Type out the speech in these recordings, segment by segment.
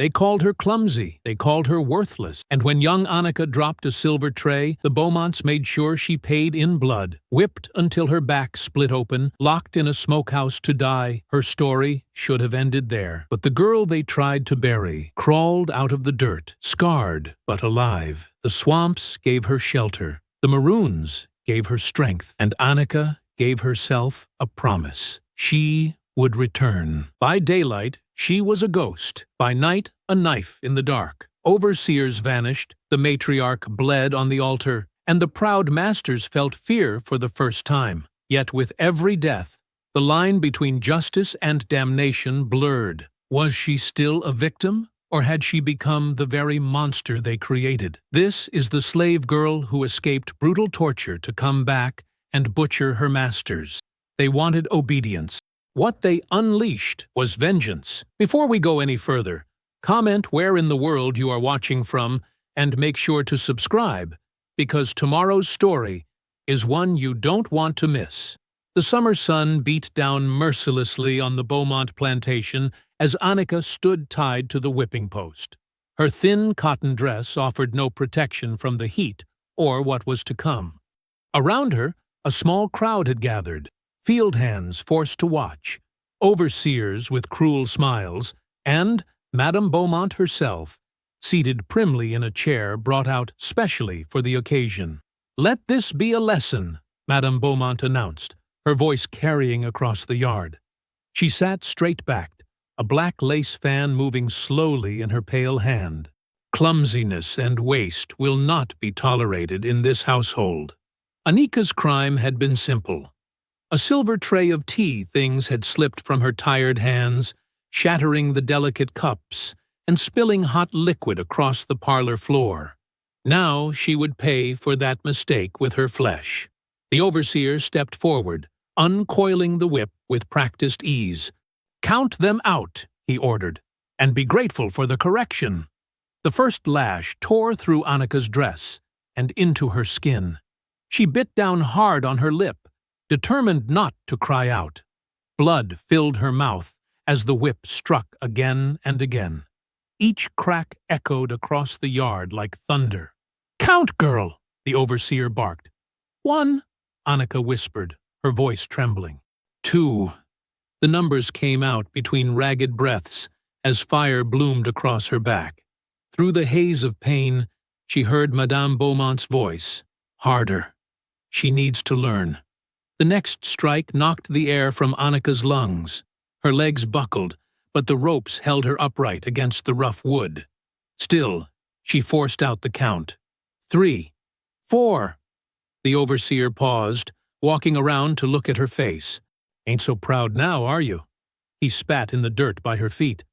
They called her clumsy, they called her worthless, and when young Annika dropped a silver tray, the Beaumonts made sure she paid in blood, whipped until her back split open, locked in a smokehouse to die. Her story should have ended there. But the girl they tried to bury crawled out of the dirt, scarred but alive. The swamps gave her shelter, the maroons gave her strength, and Annika gave herself a promise. She would return. By daylight, she was a ghost. By night, a knife in the dark. Overseers vanished, the matriarch bled on the altar, and the proud masters felt fear for the first time. Yet with every death, the line between justice and damnation blurred. Was she still a victim, or had she become the very monster they created? This is the slave girl who escaped brutal torture to come back and butcher her masters. They wanted obedience. What they unleashed was vengeance. Before we go any further, comment where in the world you are watching from and make sure to subscribe, because tomorrow's story is one you don't want to miss. The summer sun beat down mercilessly on the Beaumont plantation as Annika stood tied to the whipping post. Her thin cotton dress offered no protection from the heat or what was to come. Around her, a small crowd had gathered. Field hands forced to watch, overseers with cruel smiles, and Madame Beaumont herself, seated primly in a chair brought out specially for the occasion. "Let this be a lesson," Madame Beaumont announced, her voice carrying across the yard. She sat straight-backed, a black lace fan moving slowly in her pale hand. "Clumsiness and waste will not be tolerated in this household." Annika's crime had been simple. A silver tray of tea things had slipped from her tired hands, shattering the delicate cups and spilling hot liquid across the parlor floor. Now she would pay for that mistake with her flesh. The overseer stepped forward, uncoiling the whip with practiced ease. "Count them out," he ordered, "and be grateful for the correction." The first lash tore through Annika's dress and into her skin. She bit down hard on her lip, determined not to cry out. Blood filled her mouth as the whip struck again and again. Each crack echoed across the yard like thunder. "Count, girl!" the overseer barked. "1," Annika whispered, her voice trembling. "2." The numbers came out between ragged breaths as fire bloomed across her back. Through the haze of pain, she heard Madame Beaumont's voice. "Harder. She needs to learn." The next strike knocked the air from Annika's lungs. Her legs buckled, but the ropes held her upright against the rough wood. Still, she forced out the count. 3, 4. The overseer paused, walking around to look at her face. "Ain't so proud now, are you?" He spat in the dirt by her feet.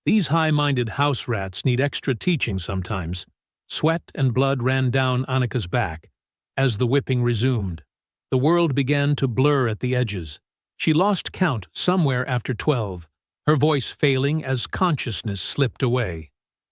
These high-minded house rats need extra teaching sometimes. Sweat and blood ran down Annika's back as the whipping resumed. The world began to blur at the edges. She lost count somewhere after 12, her voice failing as consciousness slipped away.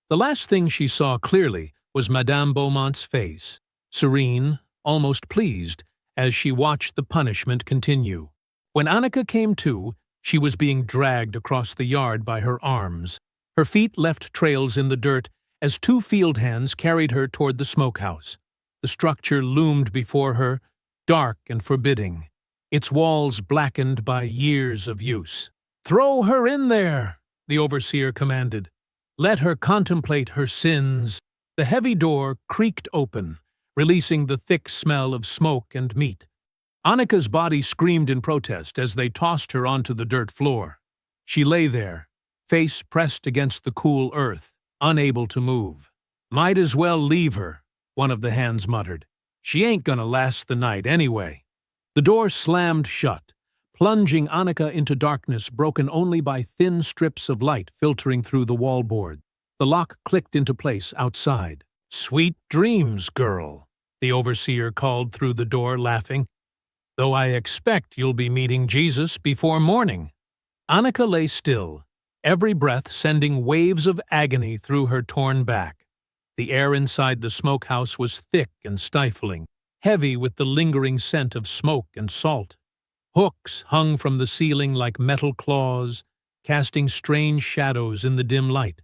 The last thing she saw clearly was Madame Beaumont's face, serene, almost pleased, as she watched the punishment continue. When Annika came to, she was being dragged across the yard by her arms. Her feet left trails in the dirt as 2 field hands carried her toward the smokehouse. The structure loomed before her, dark and forbidding, its walls blackened by years of use. "Throw her in there," the overseer commanded. "Let her contemplate her sins." The heavy door creaked open, releasing the thick smell of smoke and meat. Annika's body screamed in protest as they tossed her onto the dirt floor. She lay there, face pressed against the cool earth, unable to move. "Might as well leave her," one of the hands muttered. "She ain't gonna last the night anyway." The door slammed shut, plunging Annika into darkness broken only by thin strips of light filtering through the wallboard. The lock clicked into place outside. "Sweet dreams, girl," the overseer called through the door, laughing. "Though I expect you'll be meeting Jesus before morning." Annika lay still, every breath sending waves of agony through her torn back. The air inside the smokehouse was thick and stifling, heavy with the lingering scent of smoke and salt. Hooks hung from the ceiling like metal claws, casting strange shadows in the dim light.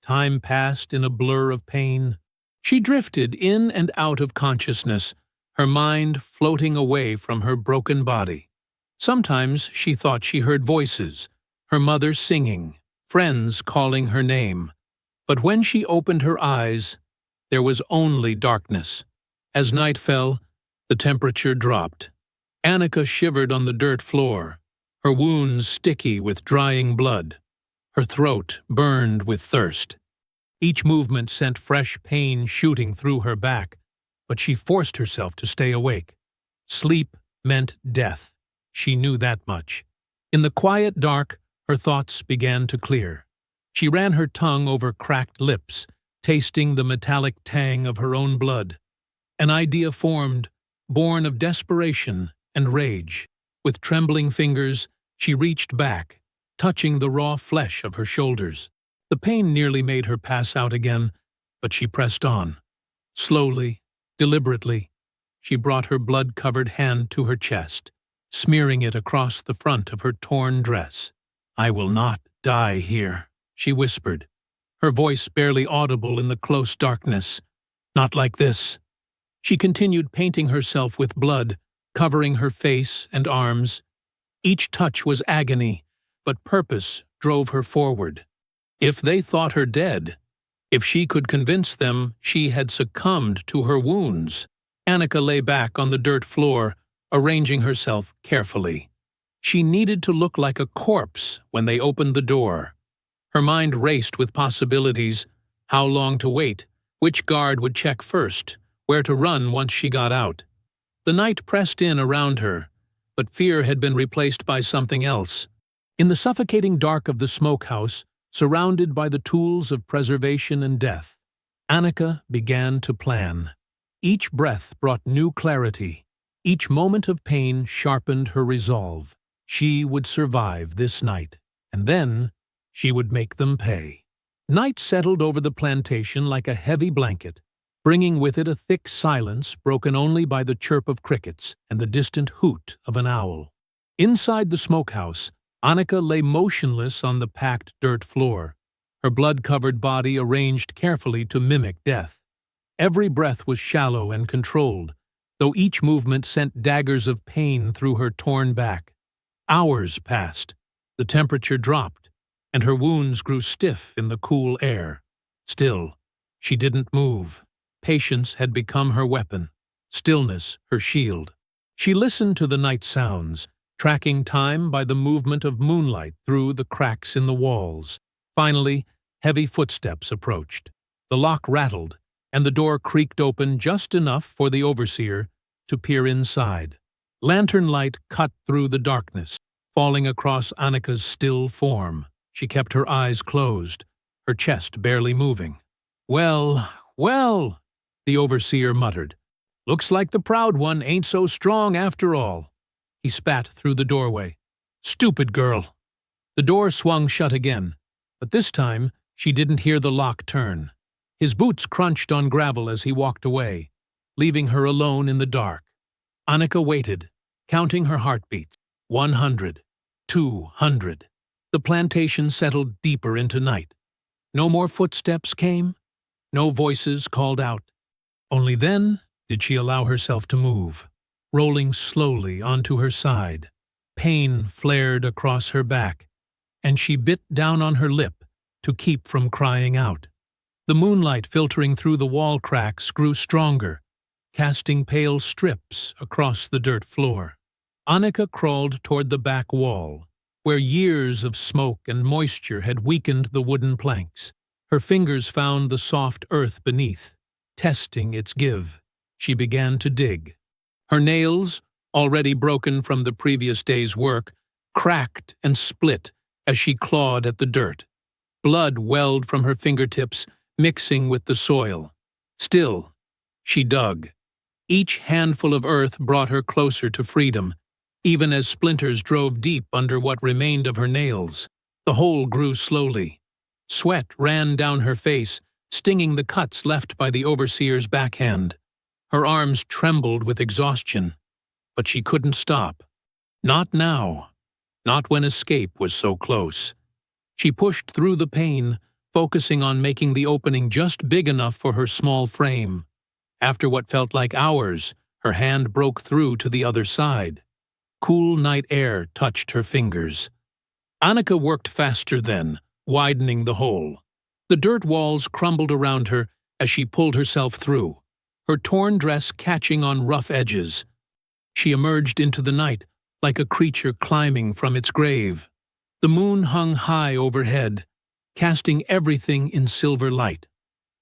Time passed in a blur of pain. She drifted in and out of consciousness, her mind floating away from her broken body. Sometimes she thought she heard voices, her mother singing, friends calling her name. But when she opened her eyes, there was only darkness. As night fell, the temperature dropped. Annika shivered on the dirt floor, her wounds sticky with drying blood. Her throat burned with thirst. Each movement sent fresh pain shooting through her back, but she forced herself to stay awake. Sleep meant death. She knew that much. In the quiet dark, her thoughts began to clear. She ran her tongue over cracked lips, tasting the metallic tang of her own blood. An idea formed, born of desperation and rage. With trembling fingers, she reached back, touching the raw flesh of her shoulders. The pain nearly made her pass out again, but she pressed on. Slowly, deliberately, she brought her blood-covered hand to her chest, smearing it across the front of her torn dress. "I will not die here," she whispered, her voice barely audible in the close darkness. "Not like this." She continued painting herself with blood, covering her face and arms. Each touch was agony, but purpose drove her forward. If they thought her dead, if she could convince them she had succumbed to her wounds. Annika lay back on the dirt floor, arranging herself carefully. She needed to look like a corpse when they opened the door. Her mind raced with possibilities: how long to wait, which guard would check first, where to run once she got out. The night pressed in around her, but fear had been replaced by something else. In the suffocating dark of the smokehouse, surrounded by the tools of preservation and death, Annika began to plan. Each breath brought new clarity. Each moment of pain sharpened her resolve. She would survive this night, and then she would make them pay. Night settled over the plantation like a heavy blanket, bringing with it a thick silence broken only by the chirp of crickets and the distant hoot of an owl. Inside the smokehouse, Annika lay motionless on the packed dirt floor, her blood-covered body arranged carefully to mimic death. Every breath was shallow and controlled, though each movement sent daggers of pain through her torn back. Hours passed, the temperature dropped, and her wounds grew stiff in the cool air. Still, she didn't move. Patience had become her weapon, stillness her shield. She listened to the night sounds, tracking time by the movement of moonlight through the cracks in the walls. Finally, heavy footsteps approached. The lock rattled, and the door creaked open just enough for the overseer to peer inside. Lantern light cut through the darkness, falling across Annika's still form. She kept her eyes closed, her chest barely moving. "Well, well," the overseer muttered. "Looks like the proud one ain't so strong after all." He spat through the doorway. "Stupid girl." The door swung shut again, but this time she didn't hear the lock turn. His boots crunched on gravel as he walked away, leaving her alone in the dark. Annika waited, counting her heartbeats. 100, 200. The plantation settled deeper into night. No more footsteps came, no voices called out. Only then did she allow herself to move, rolling slowly onto her side. Pain flared across her back, and she bit down on her lip to keep from crying out. The moonlight filtering through the wall cracks grew stronger, casting pale strips across the dirt floor. Annika crawled toward the back wall, where years of smoke and moisture had weakened the wooden planks. Her fingers found the soft earth beneath, testing its give. She began to dig. Her nails, already broken from the previous day's work, cracked and split as she clawed at the dirt. Blood welled from her fingertips, mixing with the soil. Still, she dug. Each handful of earth brought her closer to freedom, even as splinters drove deep under what remained of her nails. The hole grew slowly. Sweat ran down her face, stinging the cuts left by the overseer's backhand. Her arms trembled with exhaustion, but she couldn't stop. Not now, not when escape was so close. She pushed through the pain, focusing on making the opening just big enough for her small frame. After what felt like hours, her hand broke through to the other side. Cool night air touched her fingers. Annika worked faster then, widening the hole. The dirt walls crumbled around her as she pulled herself through, her torn dress catching on rough edges. She emerged into the night like a creature climbing from its grave. The moon hung high overhead, casting everything in silver light.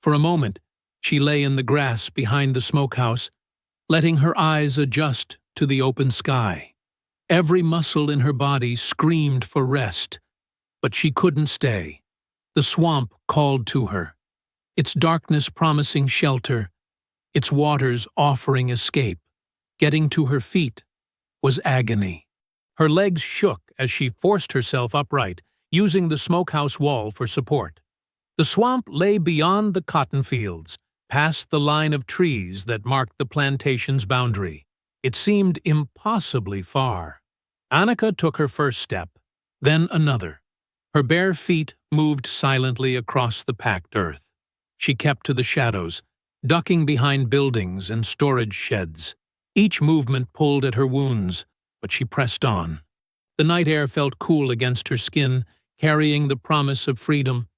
For a moment, she lay in the grass behind the smokehouse, letting her eyes adjust to the open sky. Every muscle in her body screamed for rest, but she couldn't stay. The swamp called to her, its darkness promising shelter, its waters offering escape. Getting to her feet was agony. Her legs shook as she forced herself upright, using the smokehouse wall for support. The swamp lay beyond the cotton fields, past the line of trees that marked the plantation's boundary. It seemed impossibly far. Annika took her first step, then another. Her bare feet moved silently across the packed earth. She kept to the shadows, ducking behind buildings and storage sheds. Each movement pulled at her wounds, but she pressed on. The night air felt cool against her skin, carrying the promise of freedom.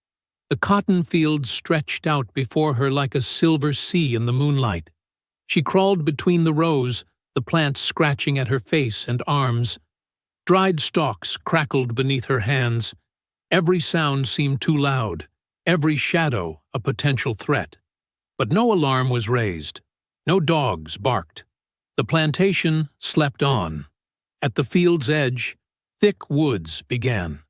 The cotton fields stretched out before her like a silver sea in the moonlight. She crawled between the rows, the plants scratching at her face and arms. Dried stalks crackled beneath her hands. Every sound seemed too loud, every shadow a potential threat. But no alarm was raised. No dogs barked. The plantation slept on. At the field's edge, thick woods began.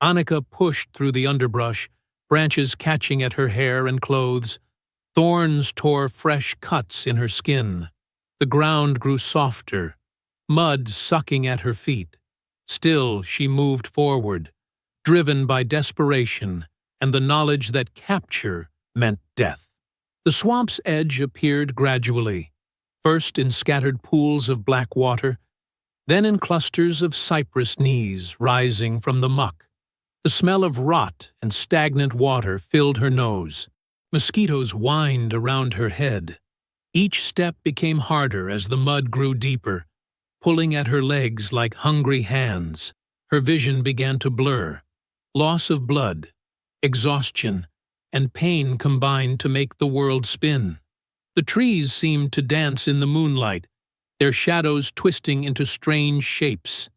Annika pushed through the underbrush, branches catching at her hair and clothes. Thorns tore fresh cuts in her skin. The ground grew softer, mud sucking at her feet. Still, she moved forward, driven by desperation and the knowledge that capture meant death. The swamp's edge appeared gradually, first in scattered pools of black water, then in clusters of cypress knees rising from the muck. The smell of rot and stagnant water filled her nose. Mosquitoes whined around her head. Each step became harder as the mud grew deeper, pulling at her legs like hungry hands. Her vision began to blur. Loss of blood, exhaustion, and pain combined to make the world spin. The trees seemed to dance in the moonlight, their shadows twisting into strange shapes.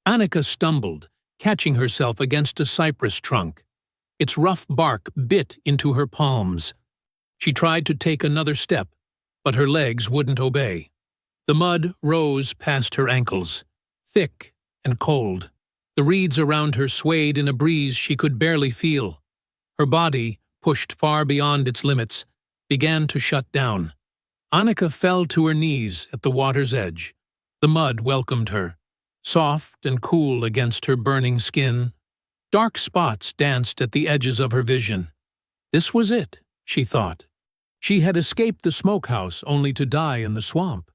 Annika stumbled, catching herself against a cypress trunk. Its rough bark bit into her palms. She tried to take another step, but her legs wouldn't obey. The mud rose past her ankles, thick and cold. The reeds around her swayed in a breeze she could barely feel. Her body, pushed far beyond its limits, began to shut down. Annika fell to her knees at the water's edge. The mud welcomed her, soft and cool against her burning skin. Dark spots danced at the edges of her vision. This was it, she thought. She had escaped the smokehouse only to die in the swamp.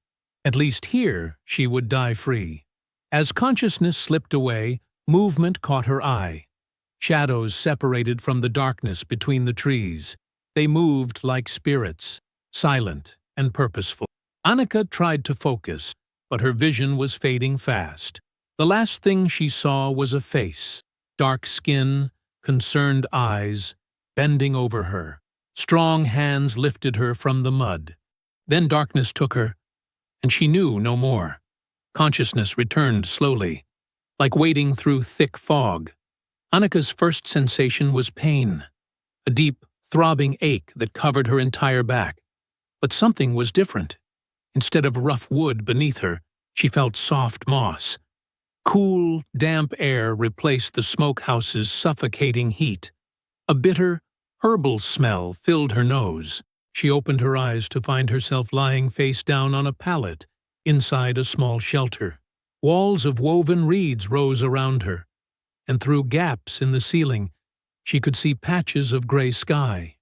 At least here she would die free. As consciousness slipped away, movement caught her eye. Shadows separated from the darkness between the trees. They moved like spirits, silent and purposeful. Annika tried to focus, but her vision was fading fast. The last thing she saw was a face, dark skin, concerned eyes, bending over her. Strong hands lifted her from the mud. Then darkness took her, and she knew no more. Consciousness returned slowly, like wading through thick fog. Annika's first sensation was pain, a deep, throbbing ache that covered her entire back. But something was different. Instead of rough wood beneath her, she felt soft moss. Cool, damp air replaced the smokehouse's suffocating heat. A bitter, herbal smell filled her nose. She opened her eyes to find herself lying face down on a pallet inside a small shelter. Walls of woven reeds rose around her, and through gaps in the ceiling, she could see patches of gray sky.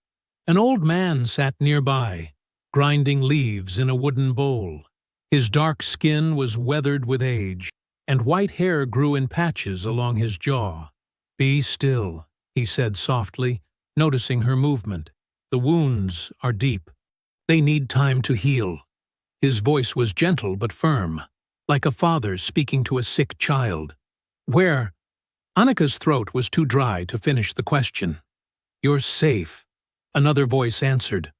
An old man sat nearby, grinding leaves in a wooden bowl. His dark skin was weathered with age, and white hair grew in patches along his jaw. "Be still," he said softly. noticing her movement. "The wounds are deep. They need time to heal." His voice was gentle but firm, like a father speaking to a sick child. "Where?" Annika's throat was too dry to finish the question. "You're safe," another voice answered.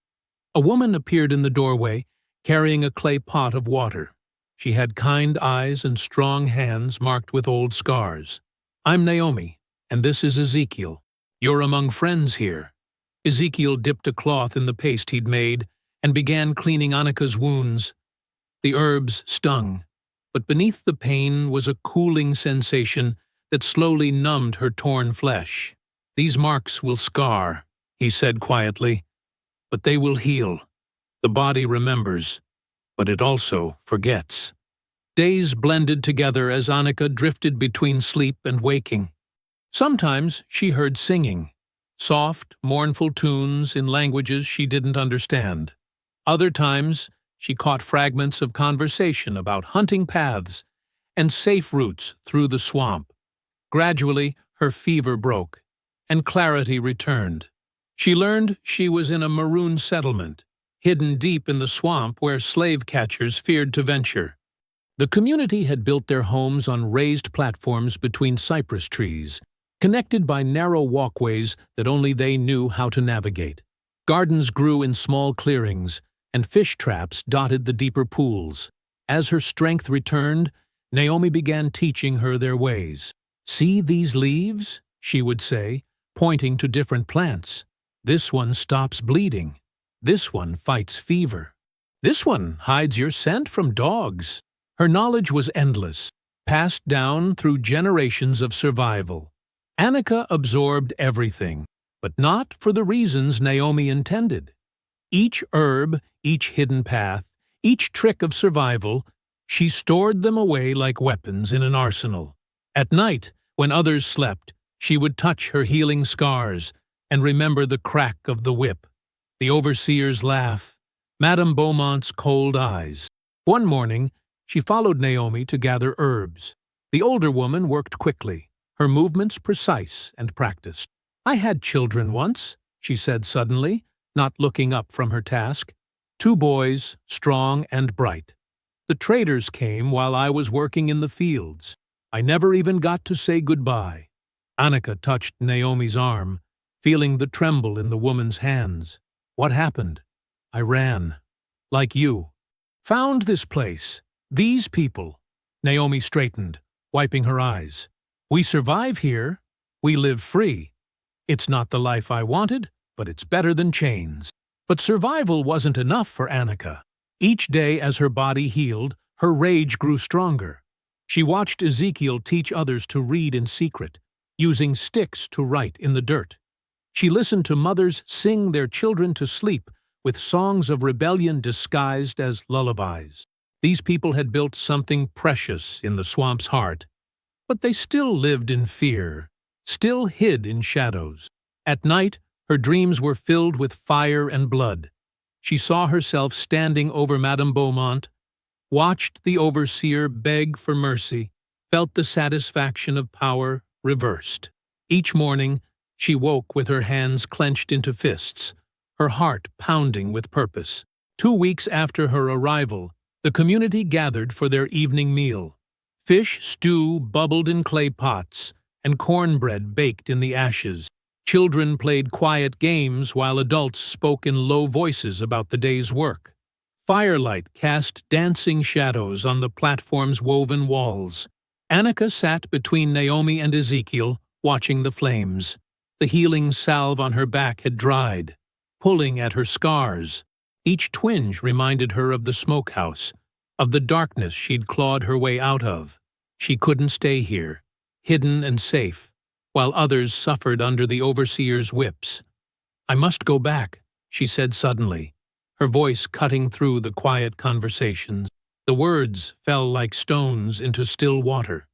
A woman appeared in the doorway, carrying a clay pot of water. She had kind eyes and strong hands marked with old scars. "I'm Naomi, and this is Ezekiel. You're among friends here." Ezekiel dipped a cloth in the paste he'd made and began cleaning Annika's wounds. The herbs stung, but beneath the pain was a cooling sensation that slowly numbed her torn flesh. "These marks will scar," he said quietly, "but they will heal. The body remembers, but it also forgets." Days blended together as Annika drifted between sleep and waking. Sometimes she heard singing, soft, mournful tunes in languages she didn't understand. Other times, she caught fragments of conversation about hunting paths and safe routes through the swamp. Gradually, her fever broke, and clarity returned. She learned she was in a maroon settlement, hidden deep in the swamp where slave catchers feared to venture. The community had built their homes on raised platforms between cypress trees, connected by narrow walkways that only they knew how to navigate. Gardens grew in small clearings, and fish traps dotted the deeper pools. As her strength returned, Naomi began teaching her their ways. "See these leaves?" she would say, pointing to different plants. "This one stops bleeding. This one fights fever. This one hides your scent from dogs." Her knowledge was endless, passed down through generations of survival. Annika absorbed everything, but not for the reasons Naomi intended. Each herb, each hidden path, each trick of survival, she stored them away like weapons in an arsenal. At night, when others slept, she would touch her healing scars and remember the crack of the whip, the overseer's laugh, Madame Beaumont's cold eyes. One morning, she followed Naomi to gather herbs. The older woman worked quickly, her movements precise and practiced. "I had children once," she said suddenly, not looking up from her task. "Two boys, strong and bright. The traders came while I was working in the fields. I never even got to say goodbye." Annika touched Naomi's arm, feeling the tremble in the woman's hands. "What happened?" "I ran. Like you. Found this place. These people." Naomi straightened, wiping her eyes. "We survive here. We live free. It's not the life I wanted, but it's better than chains." But survival wasn't enough for Annika. Each day as her body healed, her rage grew stronger. She watched Ezekiel teach others to read in secret, using sticks to write in the dirt. She listened to mothers sing their children to sleep with songs of rebellion disguised as lullabies. These people had built something precious in the swamp's heart, but they still lived in fear, still hid in shadows. At night, her dreams were filled with fire and blood. She saw herself standing over Madame Beaumont, watched the overseer beg for mercy, felt the satisfaction of power reversed. Each morning, she woke with her hands clenched into fists, her heart pounding with purpose. 2 weeks after her arrival, the community gathered for their evening meal. Fish stew bubbled in clay pots, and cornbread baked in the ashes. Children played quiet games while adults spoke in low voices about the day's work. Firelight cast dancing shadows on the platform's woven walls. Annika sat between Naomi and Ezekiel, watching the flames. The healing salve on her back had dried, pulling at her scars. Each twinge reminded her of the smokehouse, of the darkness she'd clawed her way out of. She couldn't stay here, hidden and safe, while others suffered under the overseer's whips. "I must go back," she said suddenly, her voice cutting through the quiet conversations. The words fell like stones into still water.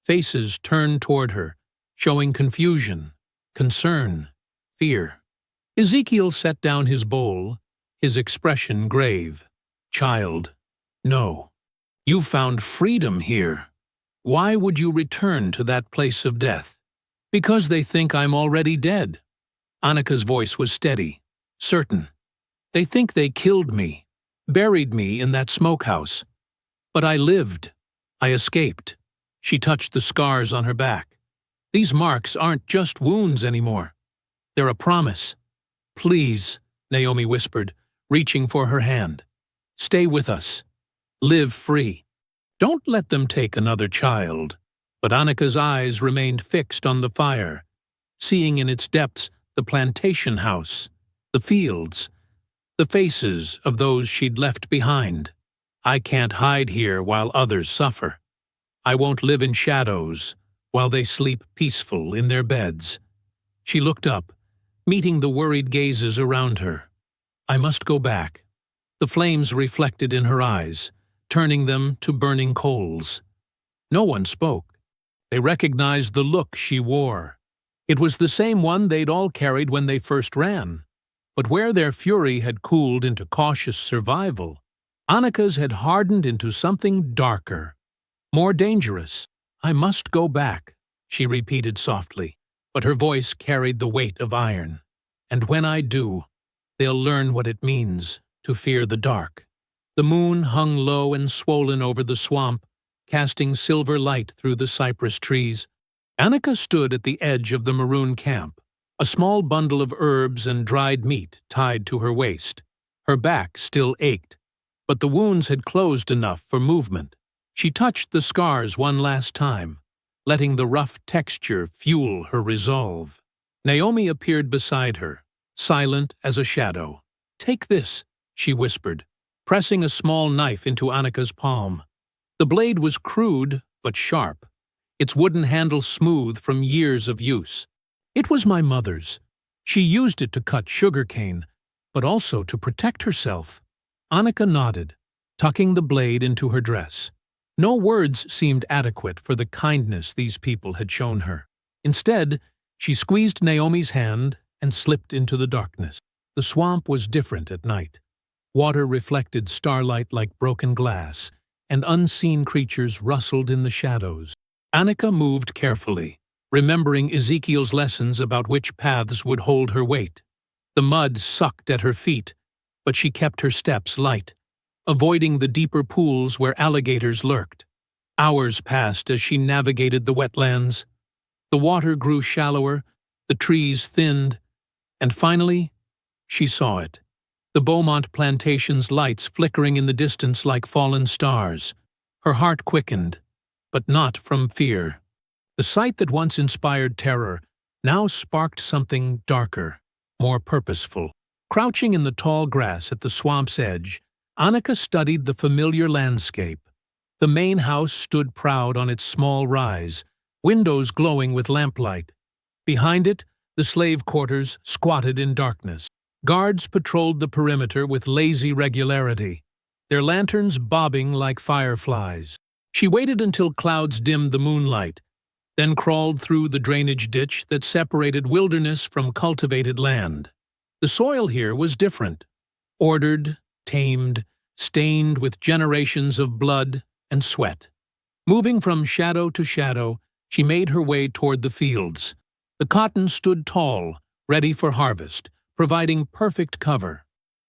Faces turned toward her, showing confusion, concern, fear. Ezekiel set down his bowl, his expression grave. "Child, no. You found freedom here. Why would you return to that place of death?" "Because they think I'm already dead." Annika's voice was steady, certain. "They think they killed me, buried me in that smokehouse. But I lived. I escaped." She touched the scars on her back. "These marks aren't just wounds anymore. They're a promise." "Please," Naomi whispered, reaching for her hand. "Stay with us. Live free. Don't let them take another child." But Annika's eyes remained fixed on the fire, seeing in its depths the plantation house, the fields, the faces of those she'd left behind. "I can't hide here while others suffer. I won't live in shadows while they sleep peaceful in their beds." She looked up, meeting the worried gazes around her. "I must go back." The flames reflected in her eyes, turning them to burning coals. No one spoke. They recognized the look she wore. It was the same one they'd all carried when they first ran. But where their fury had cooled into cautious survival, Annika's had hardened into something darker, more dangerous. "I must go back," she repeated softly, but her voice carried the weight of iron. "And when I do, they'll learn what it means to fear the dark." The moon hung low and swollen over the swamp, casting silver light through the cypress trees. Annika stood at the edge of the maroon camp, a small bundle of herbs and dried meat tied to her waist. Her back still ached, but the wounds had closed enough for movement. She touched the scars one last time, letting the rough texture fuel her resolve. Naomi appeared beside her, silent as a shadow. "Take this," she whispered, pressing a small knife into Annika's palm. The blade was crude but sharp, its wooden handle smooth from years of use. "It was my mother's. She used it to cut sugarcane, but also to protect herself." Annika nodded, tucking the blade into her dress. No words seemed adequate for the kindness these people had shown her. Instead, she squeezed Naomi's hand and slipped into the darkness. The swamp was different at night. Water reflected starlight like broken glass, and unseen creatures rustled in the shadows. Annika moved carefully, remembering Ezekiel's lessons about which paths would hold her weight. The mud sucked at her feet, but she kept her steps light, avoiding the deeper pools where alligators lurked. Hours passed as she navigated the wetlands. The water grew shallower, the trees thinned, and finally, she saw it. The Beaumont plantation's lights flickering in the distance like fallen stars. Her heart quickened, but not from fear. The sight that once inspired terror now sparked something darker, more purposeful. Crouching in the tall grass at the swamp's edge, Annika studied the familiar landscape. The main house stood proud on its small rise, windows glowing with lamplight. Behind it, the slave quarters squatted in darkness. Guards patrolled the perimeter with lazy regularity, their lanterns bobbing like fireflies. She waited until clouds dimmed the moonlight, then crawled through the drainage ditch that separated wilderness from cultivated land. The soil here was different, ordered, tamed, stained with generations of blood and sweat. Moving from shadow to shadow, she made her way toward the fields. The cotton stood tall, ready for harvest, providing perfect cover.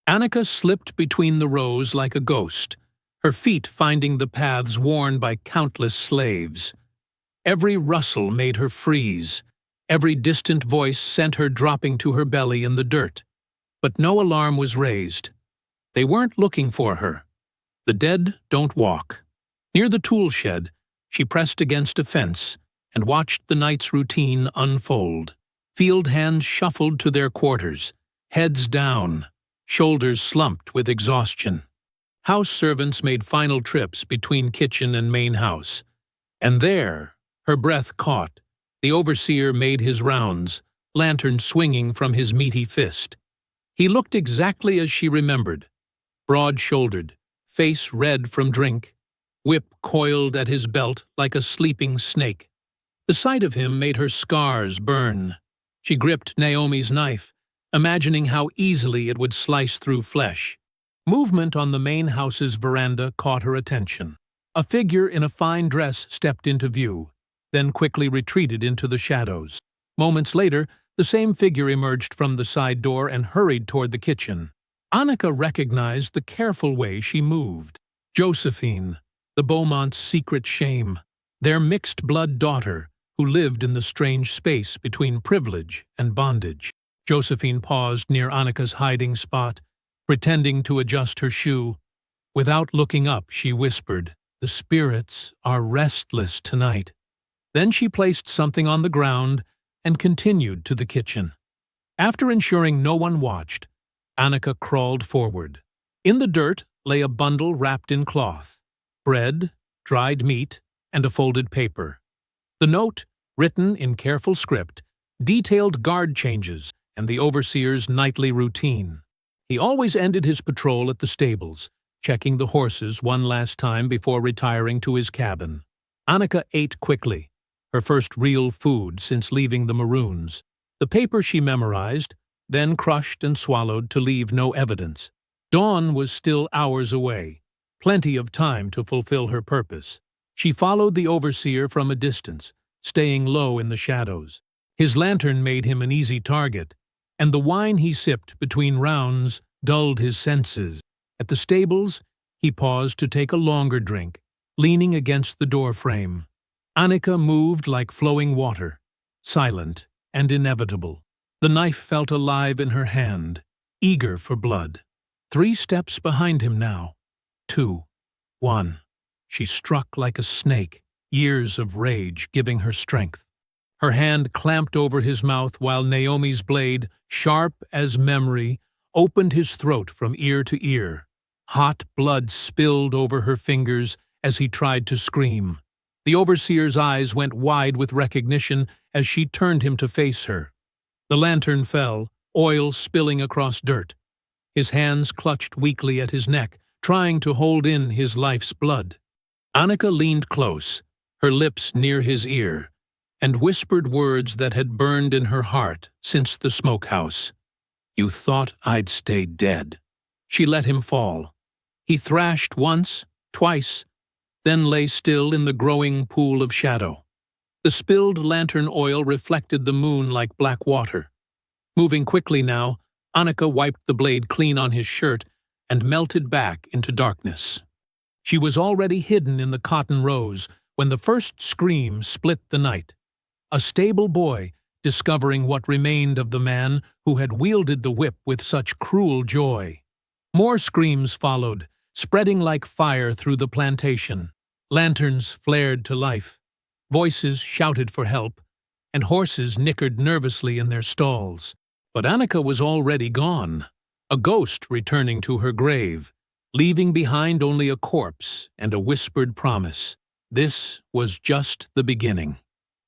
Annika slipped between the rows like a ghost, her feet finding the paths worn by countless slaves. Every rustle made her freeze. Every distant voice sent her dropping to her belly in the dirt. But no alarm was raised. They weren't looking for her. The dead don't walk. Near the tool shed, she pressed against a fence and watched the night's routine unfold. Field hands shuffled to their quarters, heads down, shoulders slumped with exhaustion. House servants made final trips between kitchen and main house. And there, her breath caught, the overseer made his rounds, lantern swinging from his meaty fist. He looked exactly as she remembered, broad-shouldered, face red from drink, whip coiled at his belt like a sleeping snake. The sight of him made her scars burn. She gripped Naomi's knife, imagining how easily it would slice through flesh. Movement on the main house's veranda caught her attention. A figure in a fine dress stepped into view, then quickly retreated into the shadows. Moments later, the same figure emerged from the side door and hurried toward the kitchen. Annika recognized the careful way she moved. Josephine, the Beaumonts' secret shame, their mixed-blood daughter, who lived in the strange space between privilege and bondage. Josephine paused near Annika's hiding spot, pretending to adjust her shoe. Without looking up, she whispered, "The spirits are restless tonight." Then she placed something on the ground and continued to the kitchen. After ensuring no one watched, Annika crawled forward. In the dirt lay a bundle wrapped in cloth, bread, dried meat, and a folded paper. The note, written in careful script, detailed guard changes and the overseer's nightly routine. He always ended his patrol at the stables, checking the horses one last time before retiring to his cabin. Annika ate quickly, her first real food since leaving the Maroons. The paper she memorized, then crushed and swallowed to leave no evidence. Dawn was still hours away, plenty of time to fulfill her purpose. She followed the overseer from a distance, staying low in the shadows. His lantern made him an easy target, and the wine he sipped between rounds dulled his senses. At the stables, he paused to take a longer drink, leaning against the doorframe. Annika moved like flowing water, silent and inevitable. The knife felt alive in her hand, eager for blood. 3 steps behind him now. 2. 1. She struck like a snake, years of rage giving her strength. Her hand clamped over his mouth while Naomi's blade, sharp as memory, opened his throat from ear to ear. Hot blood spilled over her fingers as he tried to scream. The overseer's eyes went wide with recognition as she turned him to face her. The lantern fell, oil spilling across dirt. His hands clutched weakly at his neck, trying to hold in his life's blood. Annika leaned close, her lips near his ear, and whispered words that had burned in her heart since the smokehouse. "You thought I'd stay dead." She let him fall. He thrashed once, twice, then lay still in the growing pool of shadow. The spilled lantern oil reflected the moon like black water. Moving quickly now, Annika wiped the blade clean on his shirt and melted back into darkness. She was already hidden in the cotton rows when the first scream split the night. A stable boy, discovering what remained of the man who had wielded the whip with such cruel joy. More screams followed, spreading like fire through the plantation. Lanterns flared to life. Voices shouted for help, and horses nickered nervously in their stalls. But Annika was already gone, a ghost returning to her grave, leaving behind only a corpse and a whispered promise. This was just the beginning.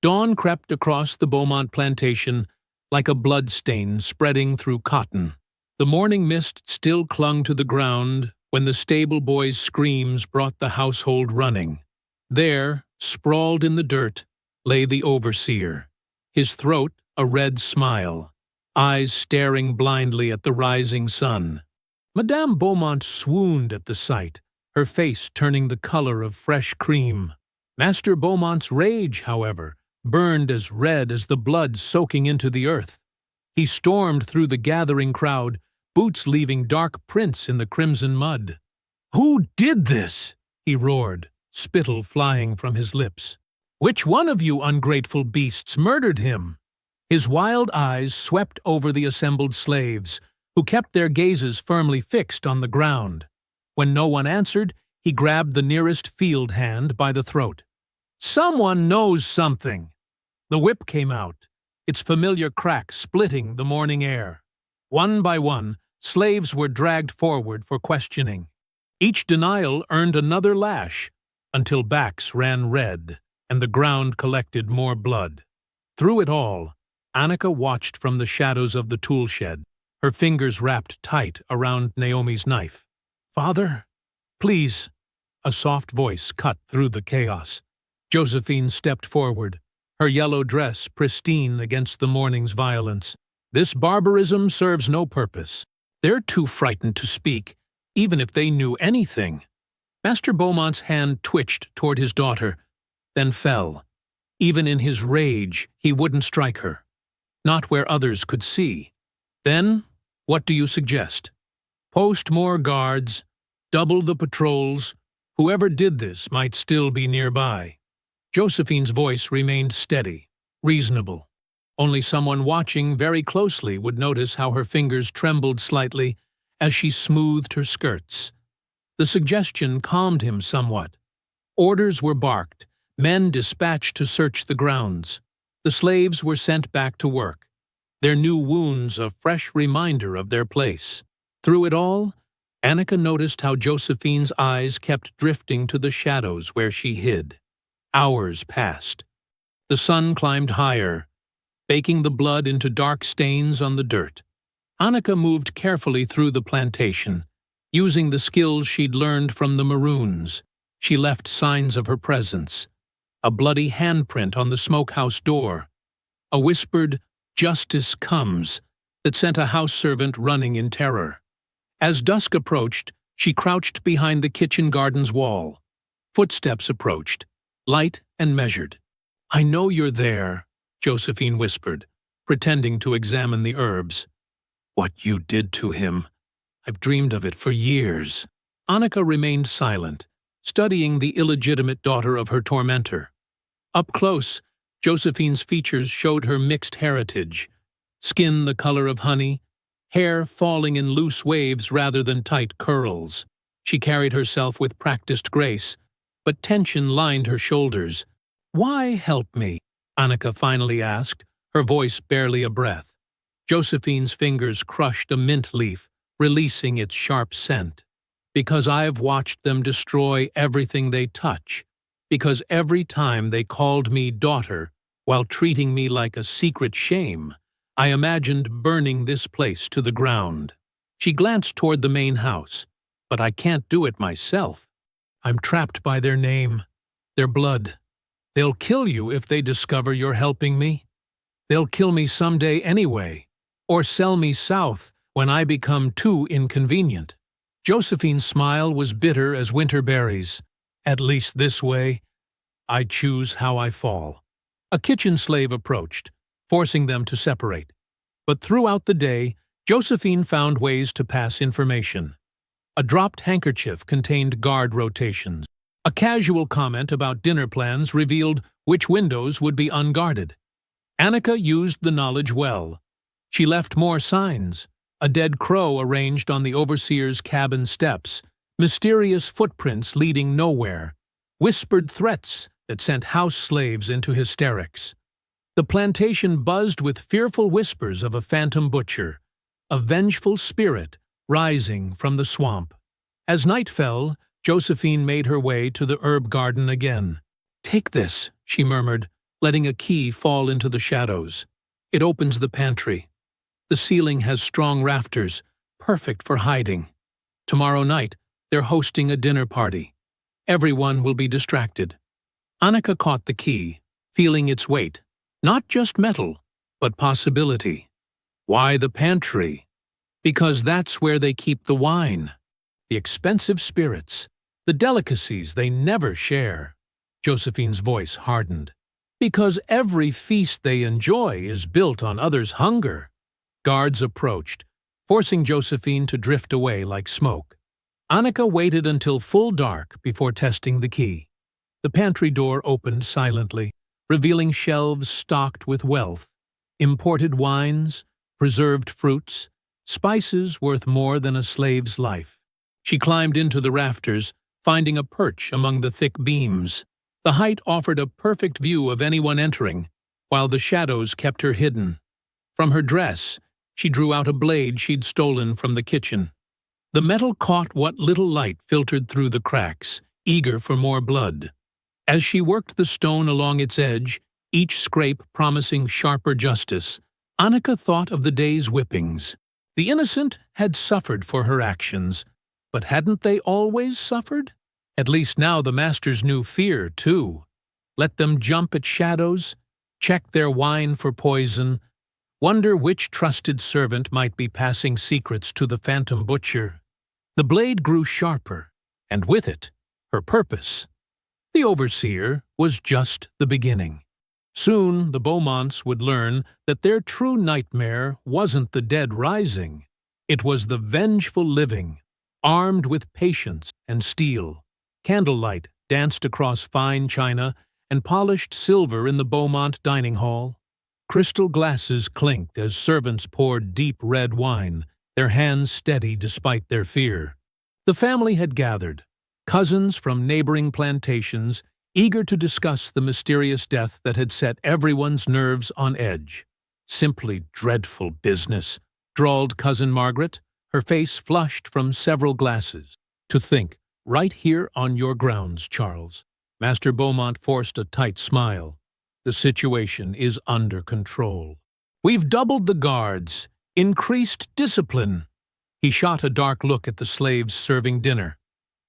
Dawn crept across the Beaumont plantation like a bloodstain spreading through cotton. The morning mist still clung to the ground when the stable boy's screams brought the household running. There, sprawled in the dirt, lay the overseer, his throat a red smile, eyes staring blindly at the rising sun. Madame Beaumont swooned at the sight, her face turning the color of fresh cream. Master Beaumont's rage, however, burned as red as the blood soaking into the earth. He stormed through the gathering crowd, boots leaving dark prints in the crimson mud. "Who did this?" he roared, spittle flying from his lips. "Which one of you ungrateful beasts murdered him?" His wild eyes swept over the assembled slaves, who kept their gazes firmly fixed on the ground. When no one answered, he grabbed the nearest field hand by the throat. "Someone knows something!" The whip came out, its familiar crack splitting the morning air. One by one, slaves were dragged forward for questioning. Each denial earned another lash, until backs ran red and the ground collected more blood. Through it all, Annika watched from the shadows of the tool shed, her fingers wrapped tight around Naomi's knife. "Father, please," a soft voice cut through the chaos. Josephine stepped forward, her yellow dress pristine against the morning's violence. "This barbarism serves no purpose. They're too frightened to speak, even if they knew anything." Master Beaumont's hand twitched toward his daughter, then fell. Even in his rage, he wouldn't strike her. not where others could see. Then, what do you suggest? Post more guards, double the patrols. Whoever did this might still be nearby. Josephine's voice remained steady, reasonable. Only someone watching very closely would notice how her fingers trembled slightly as she smoothed her skirts. The suggestion calmed him somewhat. Orders were barked, men dispatched to search the grounds. The slaves were sent back to work, their new wounds a fresh reminder of their place. Through it all, Annika noticed how Josephine's eyes kept drifting to the shadows where she hid. Hours passed. The sun climbed higher, baking the blood into dark stains on the dirt. Annika moved carefully through the plantation, using the skills she'd learned from the Maroons. She left signs of her presence. A bloody handprint on the smokehouse door. A whispered, "Justice comes," that sent a house servant running in terror. As dusk approached, she crouched behind the kitchen garden's wall. Footsteps approached, light and measured. "I know you're there," Josephine whispered, pretending to examine the herbs. "What you did to him. I've dreamed of it for years." Annika remained silent, studying the illegitimate daughter of her tormentor. Up close, Josephine's features showed her mixed heritage. Skin the color of honey, hair falling in loose waves rather than tight curls. She carried herself with practiced grace, but tension lined her shoulders. "Why help me?" Annika finally asked, her voice barely a breath. Josephine's fingers crushed a mint leaf, releasing its sharp scent. "Because I've watched them destroy everything they touch. Because every time they called me daughter, while treating me like a secret shame, I imagined burning this place to the ground." She glanced toward the main house. "But I can't do it myself. I'm trapped by their name, their blood. They'll kill you if they discover you're helping me. They'll kill me someday anyway, or sell me south when I become too inconvenient." Josephine's smile was bitter as winter berries. "At least this way, I choose how I fall." A kitchen slave approached, forcing them to separate. But throughout the day, Josephine found ways to pass information. A dropped handkerchief contained guard rotations. A casual comment about dinner plans revealed which windows would be unguarded. Annika used the knowledge well. She left more signs. A dead crow arranged on the overseer's cabin steps, mysterious footprints leading nowhere, whispered threats that sent house slaves into hysterics. The plantation buzzed with fearful whispers of a phantom butcher, a vengeful spirit rising from the swamp. As night fell, Josephine made her way to the herb garden again. "Take this," she murmured, letting a key fall into the shadows. "It opens the pantry. The ceiling has strong rafters, perfect for hiding. Tomorrow night, they're hosting a dinner party. Everyone will be distracted." Annika caught the key, feeling its weight. Not just metal, but possibility. Why the pantry? Because that's where they keep the wine, the expensive spirits, the delicacies they never share. Josephine's voice hardened. Because every feast they enjoy is built on others' hunger. Guards approached, forcing Josephine to drift away like smoke. Annika waited until full dark before testing the key. The pantry door opened silently, revealing shelves stocked with wealth, imported wines, preserved fruits, spices worth more than a slave's life. She climbed into the rafters, finding a perch among the thick beams. The height offered a perfect view of anyone entering, while the shadows kept her hidden. From her dress, she drew out a blade she'd stolen from the kitchen. The metal caught what little light filtered through the cracks, eager for more blood. As she worked the stone along its edge, each scrape promising sharper justice, Annika thought of the day's whippings. The innocent had suffered for her actions, but hadn't they always suffered? At least now the masters knew fear, too. Let them jump at shadows, check their wine for poison, wonder which trusted servant might be passing secrets to the phantom butcher. The blade grew sharper, and with it, her purpose. The overseer was just the beginning. Soon the Beaumonts would learn that their true nightmare wasn't the dead rising. It was the vengeful living, armed with patience and steel. Candlelight danced across fine china and polished silver in the Beaumont dining hall. Crystal glasses clinked as servants poured deep red wine, their hands steady despite their fear. The family had gathered, cousins from neighboring plantations, eager to discuss the mysterious death that had set everyone's nerves on edge. "Simply dreadful business," drawled Cousin Margaret, her face flushed from several glasses. "To think, right here on your grounds, Charles." Master Beaumont forced a tight smile. "The situation is under control. We've doubled the guards, increased discipline." He shot a dark look at the slaves serving dinner.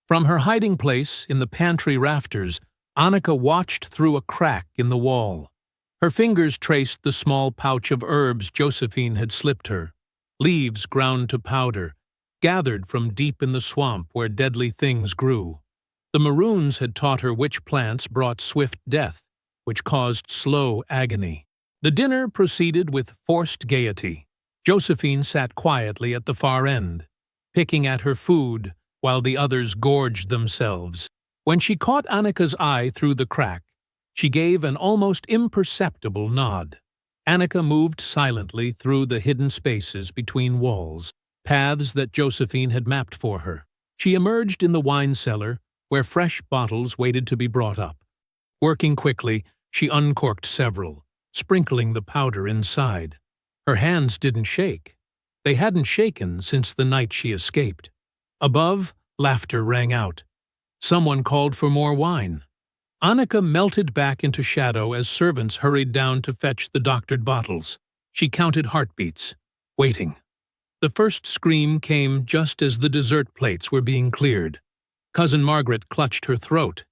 From her hiding place in the pantry rafters, Annika watched through a crack in the wall. Her fingers traced the small pouch of herbs Josephine had slipped her, leaves ground to powder, gathered from deep in the swamp where deadly things grew. The Maroons had taught her which plants brought swift death, which caused slow agony. The dinner proceeded with forced gaiety. Josephine sat quietly at the far end, picking at her food while the others gorged themselves. When she caught Annika's eye through the crack, she gave an almost imperceptible nod. Annika moved silently through the hidden spaces between walls, paths that Josephine had mapped for her. She emerged in the wine cellar, where fresh bottles waited to be brought up. Working quickly, she uncorked several, sprinkling the powder inside. Her hands didn't shake. They hadn't shaken since the night she escaped. Above, laughter rang out. Someone called for more wine. Annika melted back into shadow as servants hurried down to fetch the doctored bottles. She counted heartbeats, waiting. The first scream came just as the dessert plates were being cleared. Cousin Margaret clutched her throat,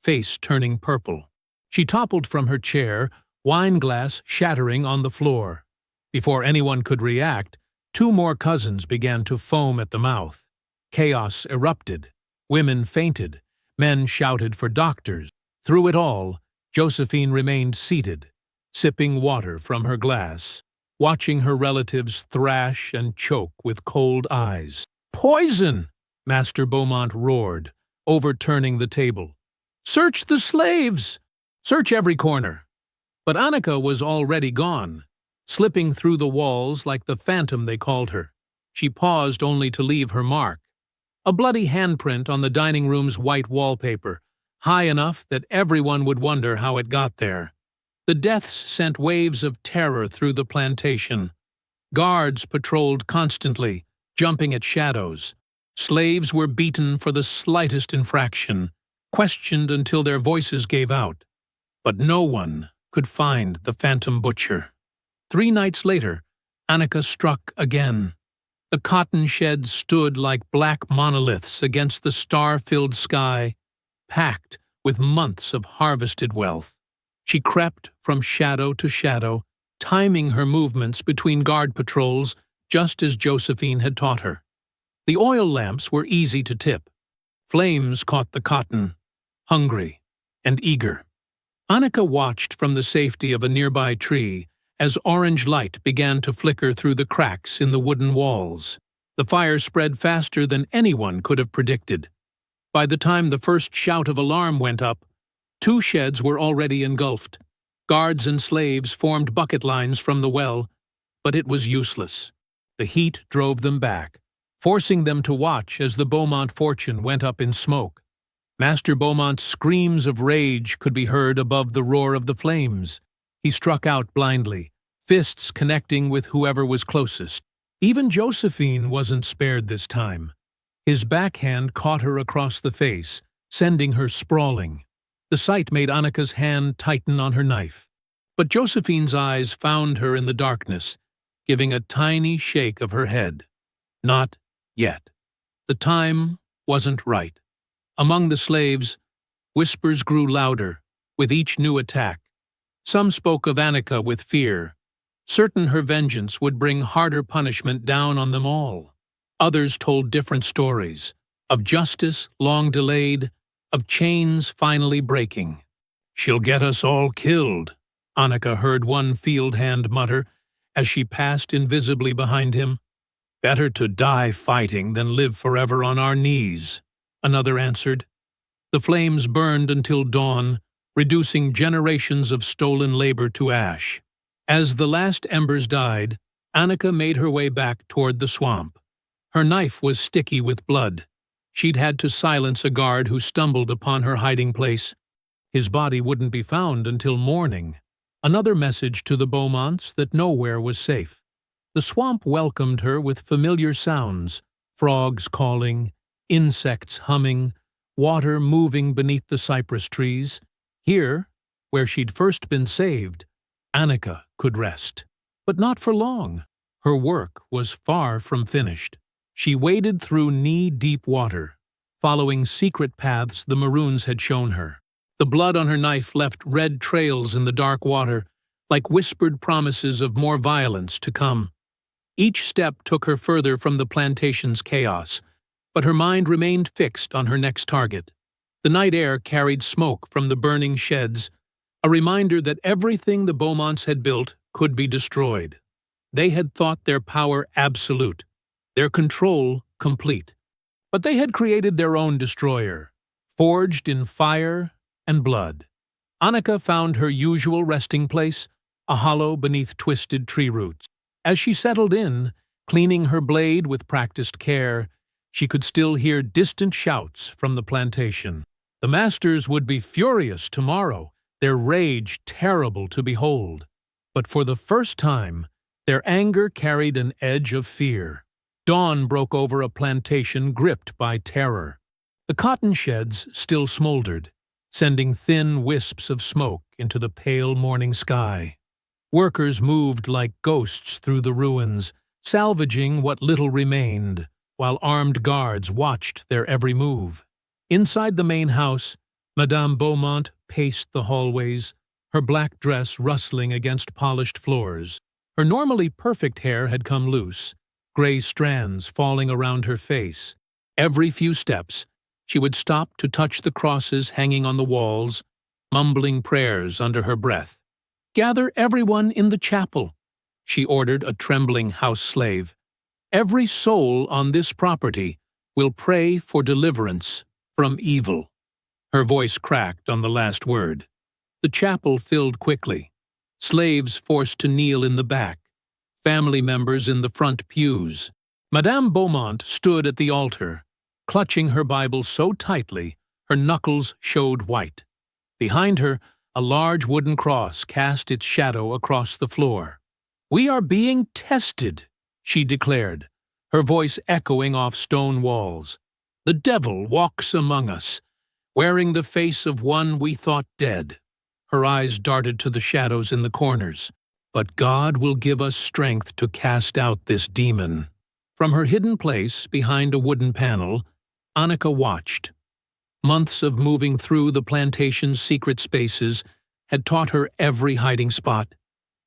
face turning purple. She toppled from her chair, wine glass shattering on the floor. Before anyone could react, two more cousins began to foam at the mouth. Chaos erupted. Women fainted. Men shouted for doctors. Through it all, Josephine remained seated, sipping water from her glass, watching her relatives thrash and choke with cold eyes. "Poison!" Master Beaumont roared, overturning the table. "Search the slaves! Search every corner!" But Annika was already gone, slipping through the walls like the phantom they called her. She paused only to leave her mark. A bloody handprint on the dining room's white wallpaper, high enough that everyone would wonder how it got there. The deaths sent waves of terror through the plantation. Guards patrolled constantly, jumping at shadows. Slaves were beaten for the slightest infraction, questioned until their voices gave out. But no one could find the phantom butcher. 3 nights later, Annika struck again. The cotton sheds stood like black monoliths against the star-filled sky, packed with months of harvested wealth. She crept from shadow to shadow, timing her movements between guard patrols just as Josephine had taught her. The oil lamps were easy to tip. Flames caught the cotton, hungry and eager. Annika watched from the safety of a nearby tree as orange light began to flicker through the cracks in the wooden walls. The fire spread faster than anyone could have predicted. By the time the first shout of alarm went up, 2 sheds were already engulfed. Guards and slaves formed bucket lines from the well, but it was useless. The heat drove them back, forcing them to watch as the Beaumont fortune went up in smoke. Master Beaumont's screams of rage could be heard above the roar of the flames. He struck out blindly, fists connecting with whoever was closest. Even Josephine wasn't spared this time. His backhand caught her across the face, sending her sprawling. The sight made Annika's hand tighten on her knife. But Josephine's eyes found her in the darkness, giving a tiny shake of her head. Not yet. The time wasn't right. Among the slaves, whispers grew louder with each new attack. Some spoke of Annika with fear, certain her vengeance would bring harder punishment down on them all. Others told different stories, of justice long delayed, of chains finally breaking. "She'll get us all killed," Annika heard one field hand mutter as she passed invisibly behind him. "Better to die fighting than live forever on our knees," another answered. The flames burned until dawn, reducing generations of stolen labor to ash. As the last embers died, Annika made her way back toward the swamp. Her knife was sticky with blood. She'd had to silence a guard who stumbled upon her hiding place. His body wouldn't be found until morning. Another message to the Beaumonts that nowhere was safe. The swamp welcomed her with familiar sounds, frogs calling, insects humming, water moving beneath the cypress trees. Here, where she'd first been saved, Annika could rest. But not for long. Her work was far from finished. She waded through knee-deep water, following secret paths the Maroons had shown her. The blood on her knife left red trails in the dark water, like whispered promises of more violence to come. Each step took her further from the plantation's chaos, but her mind remained fixed on her next target. The night air carried smoke from the burning sheds, a reminder that everything the Beaumonts had built could be destroyed. They had thought their power absolute, their control complete. But they had created their own destroyer, forged in fire and blood. Annika found her usual resting place, a hollow beneath twisted tree roots. As she settled in, cleaning her blade with practiced care, she could still hear distant shouts from the plantation. The masters would be furious tomorrow, their rage terrible to behold. But for the first time, their anger carried an edge of fear. Dawn broke over a plantation gripped by terror. The cotton sheds still smoldered, sending thin wisps of smoke into the pale morning sky. Workers moved like ghosts through the ruins, salvaging what little remained, while armed guards watched their every move. Inside the main house, Madame Beaumont paced the hallways, her black dress rustling against polished floors. Her normally perfect hair had come loose, gray strands falling around her face. Every few steps, she would stop to touch the crosses hanging on the walls, mumbling prayers under her breath. "Gather everyone in the chapel," she ordered a trembling house slave. "Every soul on this property will pray for deliverance from evil." Her voice cracked on the last word. The chapel filled quickly. Slaves forced to kneel in the back, family members in the front pews. Madame Beaumont stood at the altar, clutching her Bible so tightly her knuckles showed white. Behind her, a large wooden cross cast its shadow across the floor. "We are being tested," she declared, her voice echoing off stone walls. "The devil walks among us, wearing the face of one we thought dead." Her eyes darted to the shadows in the corners. "But God will give us strength to cast out this demon." From her hidden place behind a wooden panel, Annika watched. Months of moving through the plantation's secret spaces had taught her every hiding spot,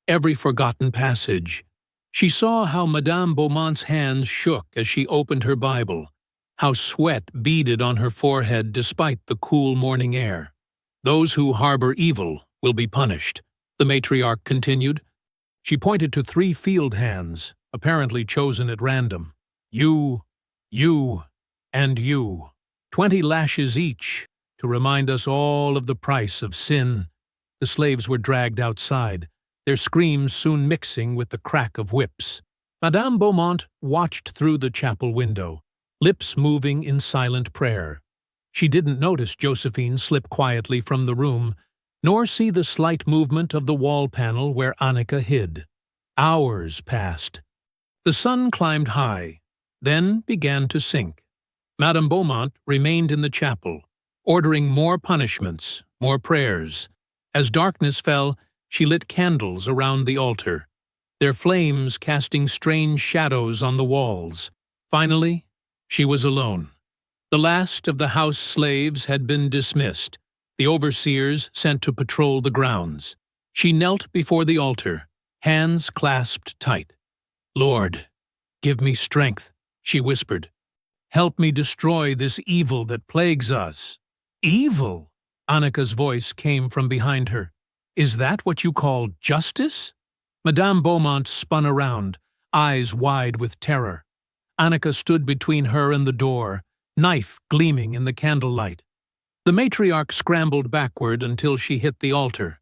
every forgotten passage. She saw how Madame Beaumont's hands shook as she opened her Bible, how sweat beaded on her forehead despite the cool morning air. "Those who harbor evil will be punished," the matriarch continued. She pointed to 3 field hands, apparently chosen at random. You, and you. 20 lashes each, to remind us all of the price of sin. The slaves were dragged outside, their screams soon mixing with the crack of whips. Madame Beaumont watched through the chapel window, lips moving in silent prayer. She didn't notice Josephine slip quietly from the room, nor see the slight movement of the wall panel where Annika hid. Hours passed. The sun climbed high, then began to sink. Madame Beaumont remained in the chapel, ordering more punishments, more prayers. As darkness fell, she lit candles around the altar, their flames casting strange shadows on the walls. Finally, she was alone. The last of the house slaves had been dismissed, the overseers sent to patrol the grounds. She knelt before the altar, hands clasped tight. "Lord, give me strength," she whispered. "Help me destroy this evil that plagues us." "Evil?" Annika's voice came from behind her. Is that what you call justice? Madame Beaumont spun around, eyes wide with terror. Annika stood between her and the door, knife gleaming in the candlelight. The matriarch scrambled backward until she hit the altar.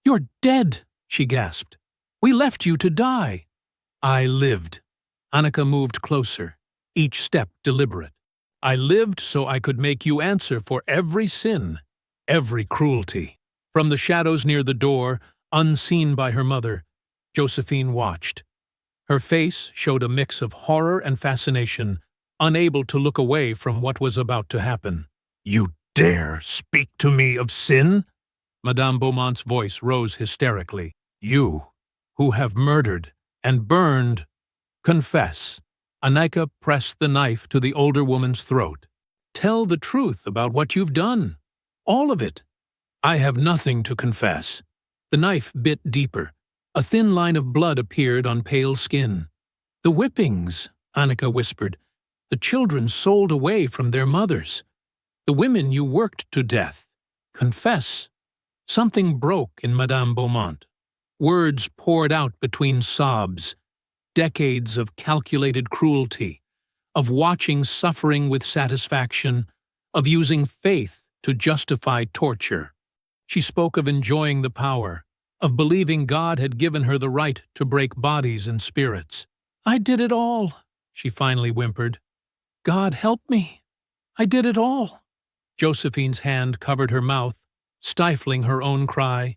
"You're dead," she gasped. "We left you to die." "I lived." Annika moved closer, each step deliberate. "I lived so I could make you answer for every sin, every cruelty." From the shadows near the door, unseen by her mother, Josephine watched. Her face showed a mix of horror and fascination, unable to look away from what was about to happen. "You dare speak to me of sin?" Madame Beaumont's voice rose hysterically. "You, who have murdered and burned, confess." Annika pressed the knife to the older woman's throat. "Tell the truth about what you've done. All of it." "I have nothing to confess." The knife bit deeper. A thin line of blood appeared on pale skin. "The whippings," Annika whispered. "The children sold away from their mothers. The women you worked to death. Confess." Something broke in Madame Beaumont. Words poured out between sobs. Decades of calculated cruelty, of watching suffering with satisfaction, of using faith to justify torture. She spoke of enjoying the power, of believing God had given her the right to break bodies and spirits. "I did it all," she finally whimpered. "God help me. I did it all." Josephine's hand covered her mouth, stifling her own cry.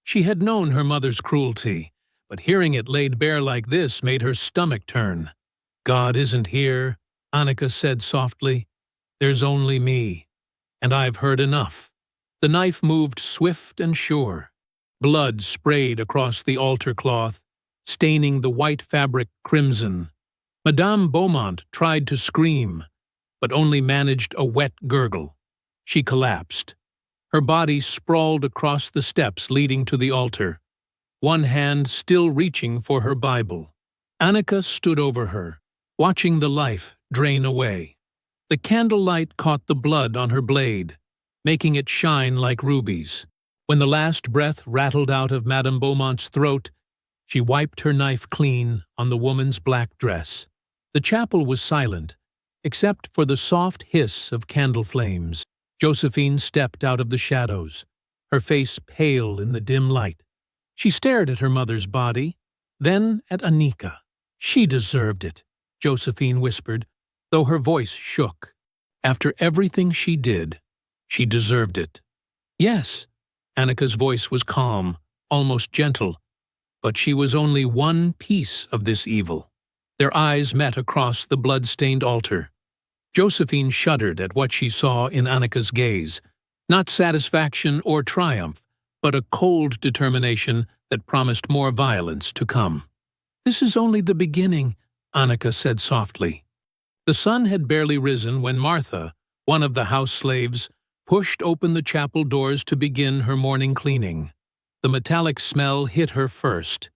She had known her mother's cruelty, but hearing it laid bare like this made her stomach turn. "God isn't here," Annika said softly. "There's only me, and I've heard enough." The knife moved swift and sure. Blood sprayed across the altar cloth, staining the white fabric crimson. Madame Beaumont tried to scream, but only managed a wet gurgle. She collapsed. Her body sprawled across the steps leading to the altar, one hand still reaching for her Bible. Annika stood over her, watching the life drain away. The candlelight caught the blood on her blade, making it shine like rubies. When the last breath rattled out of Madame Beaumont's throat, she wiped her knife clean on the woman's black dress. The chapel was silent, except for the soft hiss of candle flames. Josephine stepped out of the shadows, her face pale in the dim light. She stared at her mother's body, then at Annika. "She deserved it," Josephine whispered, though her voice shook. "After everything she did, she deserved it." "Yes," Annika's voice was calm, almost gentle, but she was only one piece of this evil. Their eyes met across the blood-stained altar. Josephine shuddered at what she saw in Annika's gaze, not satisfaction or triumph, but a cold determination that promised more violence to come. "This is only the beginning," Annika said softly. The sun had barely risen when Martha, one of the house slaves, pushed open the chapel doors to begin her morning cleaning. The metallic smell hit her first,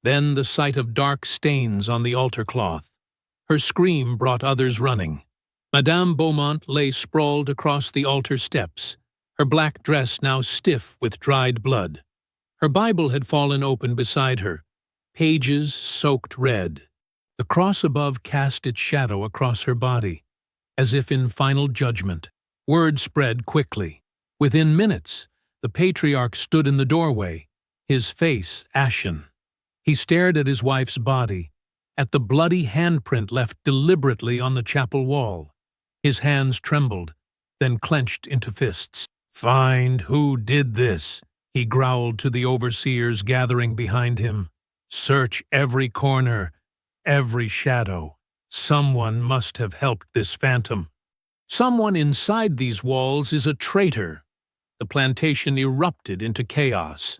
then the sight of dark stains on the altar cloth. Her scream brought others running. Madame Beaumont lay sprawled across the altar steps, her black dress now stiff with dried blood. Her Bible had fallen open beside her, pages soaked red. The cross above cast its shadow across her body, as if in final judgment. Word spread quickly. Within minutes, the patriarch stood in the doorway, his face ashen. He stared at his wife's body, at the bloody handprint left deliberately on the chapel wall. His hands trembled, then clenched into fists. "Find who did this," he growled to the overseers gathering behind him. "Search every corner, every shadow. Someone must have helped this phantom. Someone inside these walls is a traitor." The plantation erupted into chaos.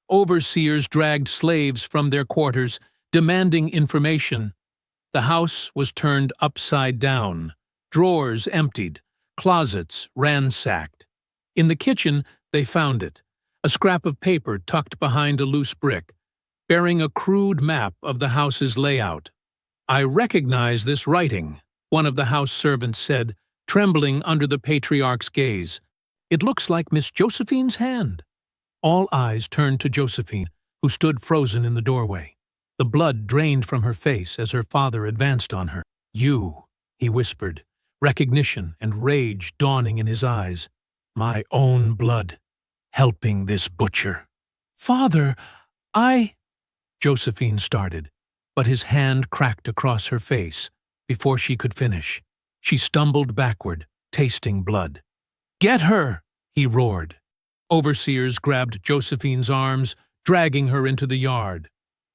Overseers dragged slaves from their quarters, demanding information. The house was turned upside down, drawers emptied, closets ransacked. In the kitchen, they found it, a scrap of paper tucked behind a loose brick, bearing a crude map of the house's layout. "I recognize this writing," one of the house servants said, trembling under the patriarch's gaze. "It looks like Miss Josephine's hand." All eyes turned to Josephine, who stood frozen in the doorway. The blood drained from her face as her father advanced on her. "You," he whispered, recognition and rage dawning in his eyes. "My own blood, helping this butcher." "Father, I—" Josephine started, but his hand cracked across her face before she could finish. She stumbled backward, tasting blood. "Get her!" he roared. Overseers grabbed Josephine's arms, dragging her into the yard.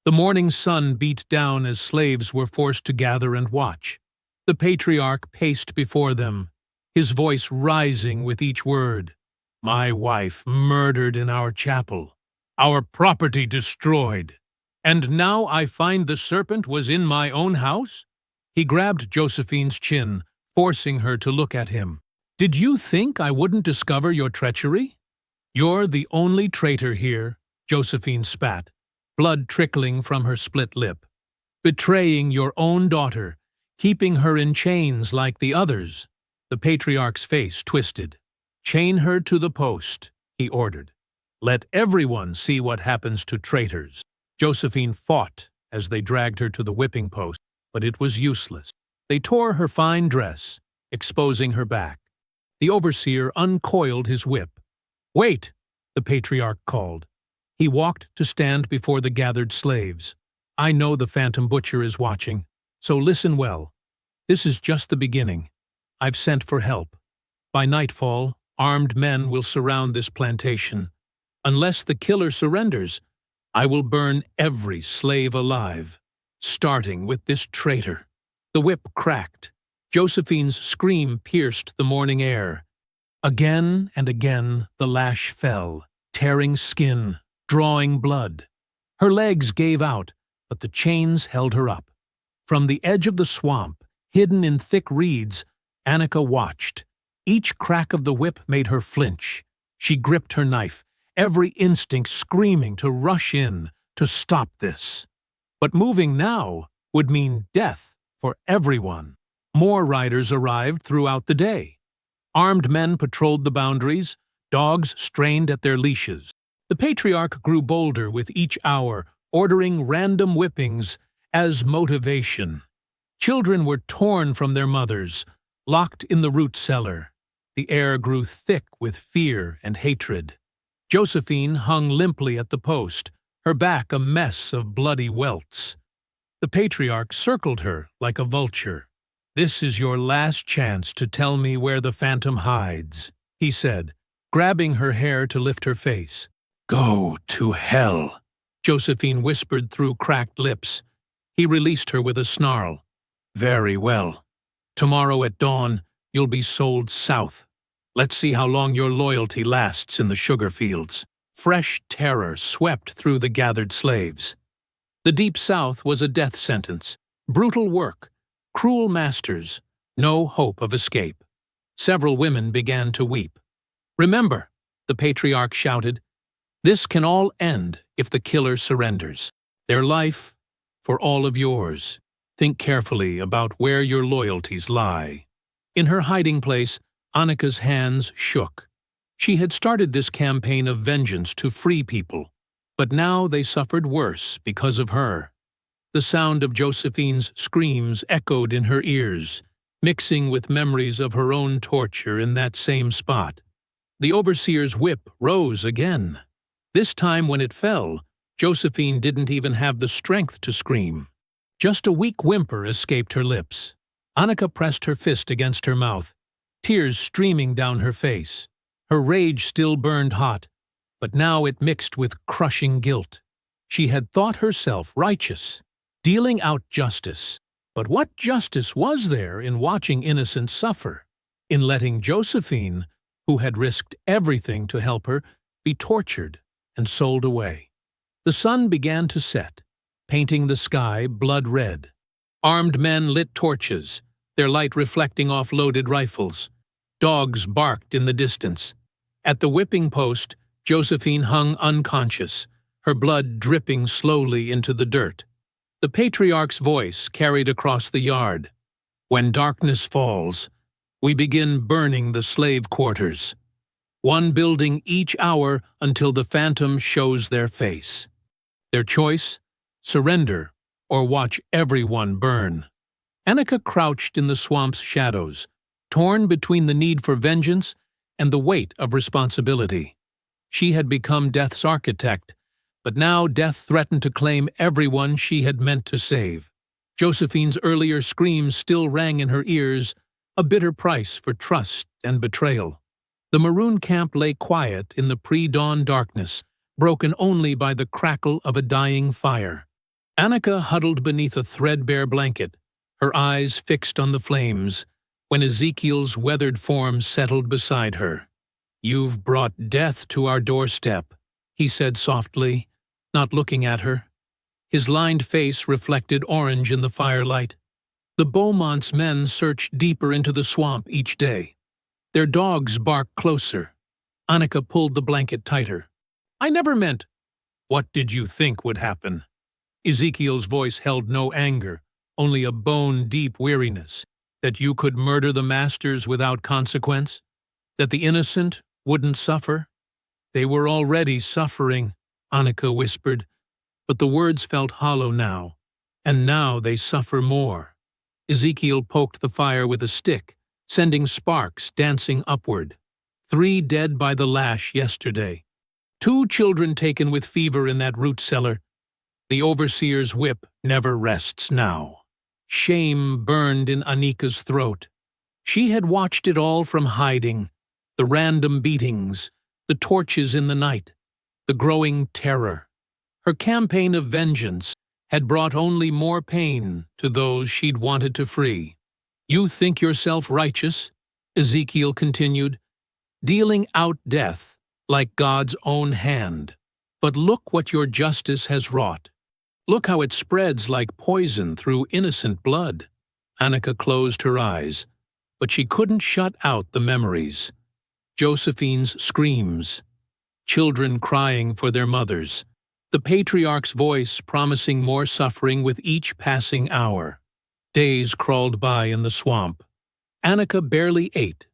The morning sun beat down as slaves were forced to gather and watch. The patriarch paced before them, his voice rising with each word. "My wife murdered in our chapel, our property destroyed, and now I find the serpent was in my own house?" He grabbed Josephine's chin, forcing her to look at him. "Did you think I wouldn't discover your treachery?" "You're the only traitor here," Josephine spat, blood trickling from her split lip. "Betraying your own daughter, keeping her in chains like the others." The patriarch's face twisted. "Chain her to the post," he ordered. "Let everyone see what happens to traitors." Josephine fought as they dragged her to the whipping post, but it was useless. They tore her fine dress, exposing her back. The overseer uncoiled his whip. "Wait!" the patriarch called. He walked to stand before the gathered slaves. "I know the Phantom Butcher is watching, so listen well. This is just the beginning. I've sent for help. By nightfall, armed men will surround this plantation. Unless the killer surrenders, I will burn every slave alive, starting with this traitor." The whip cracked. Josephine's scream pierced the morning air. Again and again the lash fell, tearing skin, drawing blood. Her legs gave out, but the chains held her up. From the edge of the swamp, hidden in thick reeds, Annika watched. Each crack of the whip made her flinch. She gripped her knife, every instinct screaming to rush in, to stop this. But moving now would mean death for everyone. More riders arrived throughout the day. Armed men patrolled the boundaries, dogs strained at their leashes. The patriarch grew bolder with each hour, ordering random whippings as motivation. Children were torn from their mothers, locked in the root cellar. The air grew thick with fear and hatred. Josephine hung limply at the post, her back a mess of bloody welts. The patriarch circled her like a vulture. "This is your last chance to tell me where the phantom hides," he said, grabbing her hair to lift her face. "Go to hell," Josephine whispered through cracked lips. He released her with a snarl. "Very well. Tomorrow at dawn, you'll be sold south. Let's see how long your loyalty lasts in the sugar fields." Fresh terror swept through the gathered slaves. The Deep South was a death sentence, brutal work, cruel masters, no hope of escape. Several women began to weep. "Remember," the patriarch shouted, "this can all end if the killer surrenders. Their life, for all of yours. Think carefully about where your loyalties lie." In her hiding place, Annika's hands shook. She had started this campaign of vengeance to free people, but now they suffered worse because of her. The sound of Josephine's screams echoed in her ears, mixing with memories of her own torture in that same spot. The overseer's whip rose again. This time when it fell, Josephine didn't even have the strength to scream. Just a weak whimper escaped her lips. Annika pressed her fist against her mouth, tears streaming down her face. Her rage still burned hot, but now it mixed with crushing guilt. She had thought herself righteous, dealing out justice. But what justice was there in watching innocents suffer? In letting Josephine, who had risked everything to help her, be tortured and sold away? The sun began to set, painting the sky blood red. Armed men lit torches, their light reflecting off loaded rifles. Dogs barked in the distance. At the whipping post, Josephine hung unconscious, her blood dripping slowly into the dirt. The patriarch's voice carried across the yard. "When darkness falls, we begin burning the slave quarters. one building each hour until the phantom shows their face. Their choice? Surrender, or watch everyone burn. Annika crouched in the swamp's shadows, torn between the need for vengeance and the weight of responsibility. She had become death's architect, but now death threatened to claim everyone she had meant to save. Josephine's earlier screams still rang in her ears, a bitter price for trust and betrayal. The maroon camp lay quiet in the pre-dawn darkness, broken only by the crackle of a dying fire. Annika huddled beneath a threadbare blanket, her eyes fixed on the flames, when Ezekiel's weathered form settled beside her. "You've brought death to our doorstep," he said softly, not looking at her. His lined face reflected orange in the firelight. The Beaumont's men searched deeper into the swamp each day. Their dogs barked closer. Annika pulled the blanket tighter. "I never meant—" "What did you think would happen?" Ezekiel's voice held no anger, only a bone-deep weariness. "That you could murder the masters without consequence? That the innocent wouldn't suffer?" "They were already suffering," Annika whispered, but the words felt hollow now. "And now they suffer more." Ezekiel poked the fire with a stick, sending sparks dancing upward. 3 dead by the lash yesterday. 2 children taken with fever in that root cellar. The overseer's whip never rests now. Shame burned in Annika's throat. She had watched it all from hiding, the random beatings, the torches in the night, the growing terror. Her campaign of vengeance had brought only more pain to those she'd wanted to free. "You think yourself righteous," Ezekiel continued, "dealing out death like God's own hand. But look what your justice has wrought. Look how it spreads like poison through innocent blood." Annika closed her eyes, but she couldn't shut out the memories. Josephine's screams, children crying for their mothers, the patriarch's voice promising more suffering with each passing hour. Days crawled by in the swamp. Annika barely ate,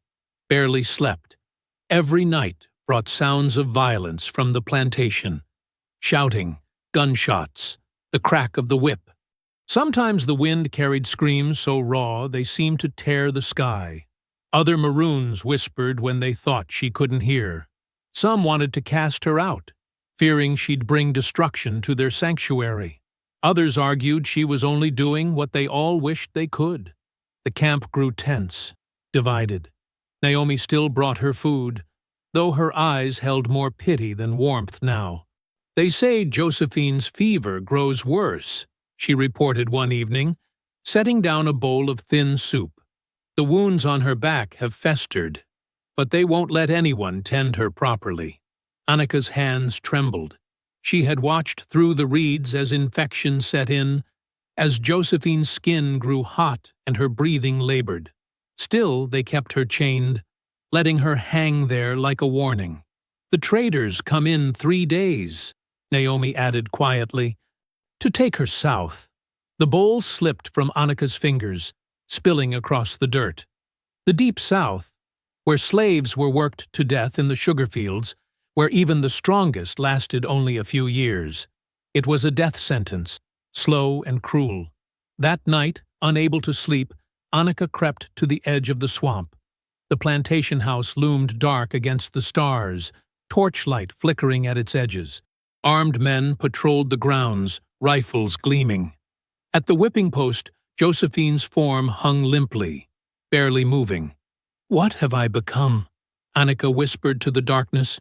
barely slept. Every night brought sounds of violence from the plantation. Shouting, gunshots, the crack of the whip. Sometimes the wind carried screams so raw they seemed to tear the sky. Other maroons whispered when they thought she couldn't hear. Some wanted to cast her out, fearing she'd bring destruction to their sanctuary. Others argued she was only doing what they all wished they could. The camp grew tense, divided. Naomi still brought her food, though her eyes held more pity than warmth now. "They say Josephine's fever grows worse," she reported one evening, setting down a bowl of thin soup. "The wounds on her back have festered, but they won't let anyone tend her properly." Annika's hands trembled. She had watched through the reeds as infection set in, as Josephine's skin grew hot and her breathing labored. Still, they kept her chained, letting her hang there like a warning. "The traders come in 3 days," Naomi added quietly, "to take her south." The bowl slipped from Annika's fingers, spilling across the dirt. The deep south, where slaves were worked to death in the sugar fields, where even the strongest lasted only a few years. It was a death sentence, slow and cruel. That night, unable to sleep, Annika crept to the edge of the swamp. The plantation house loomed dark against the stars, torchlight flickering at its edges. Armed men patrolled the grounds, rifles gleaming. At the whipping post, Josephine's form hung limply, barely moving. "What have I become?" Annika whispered to the darkness.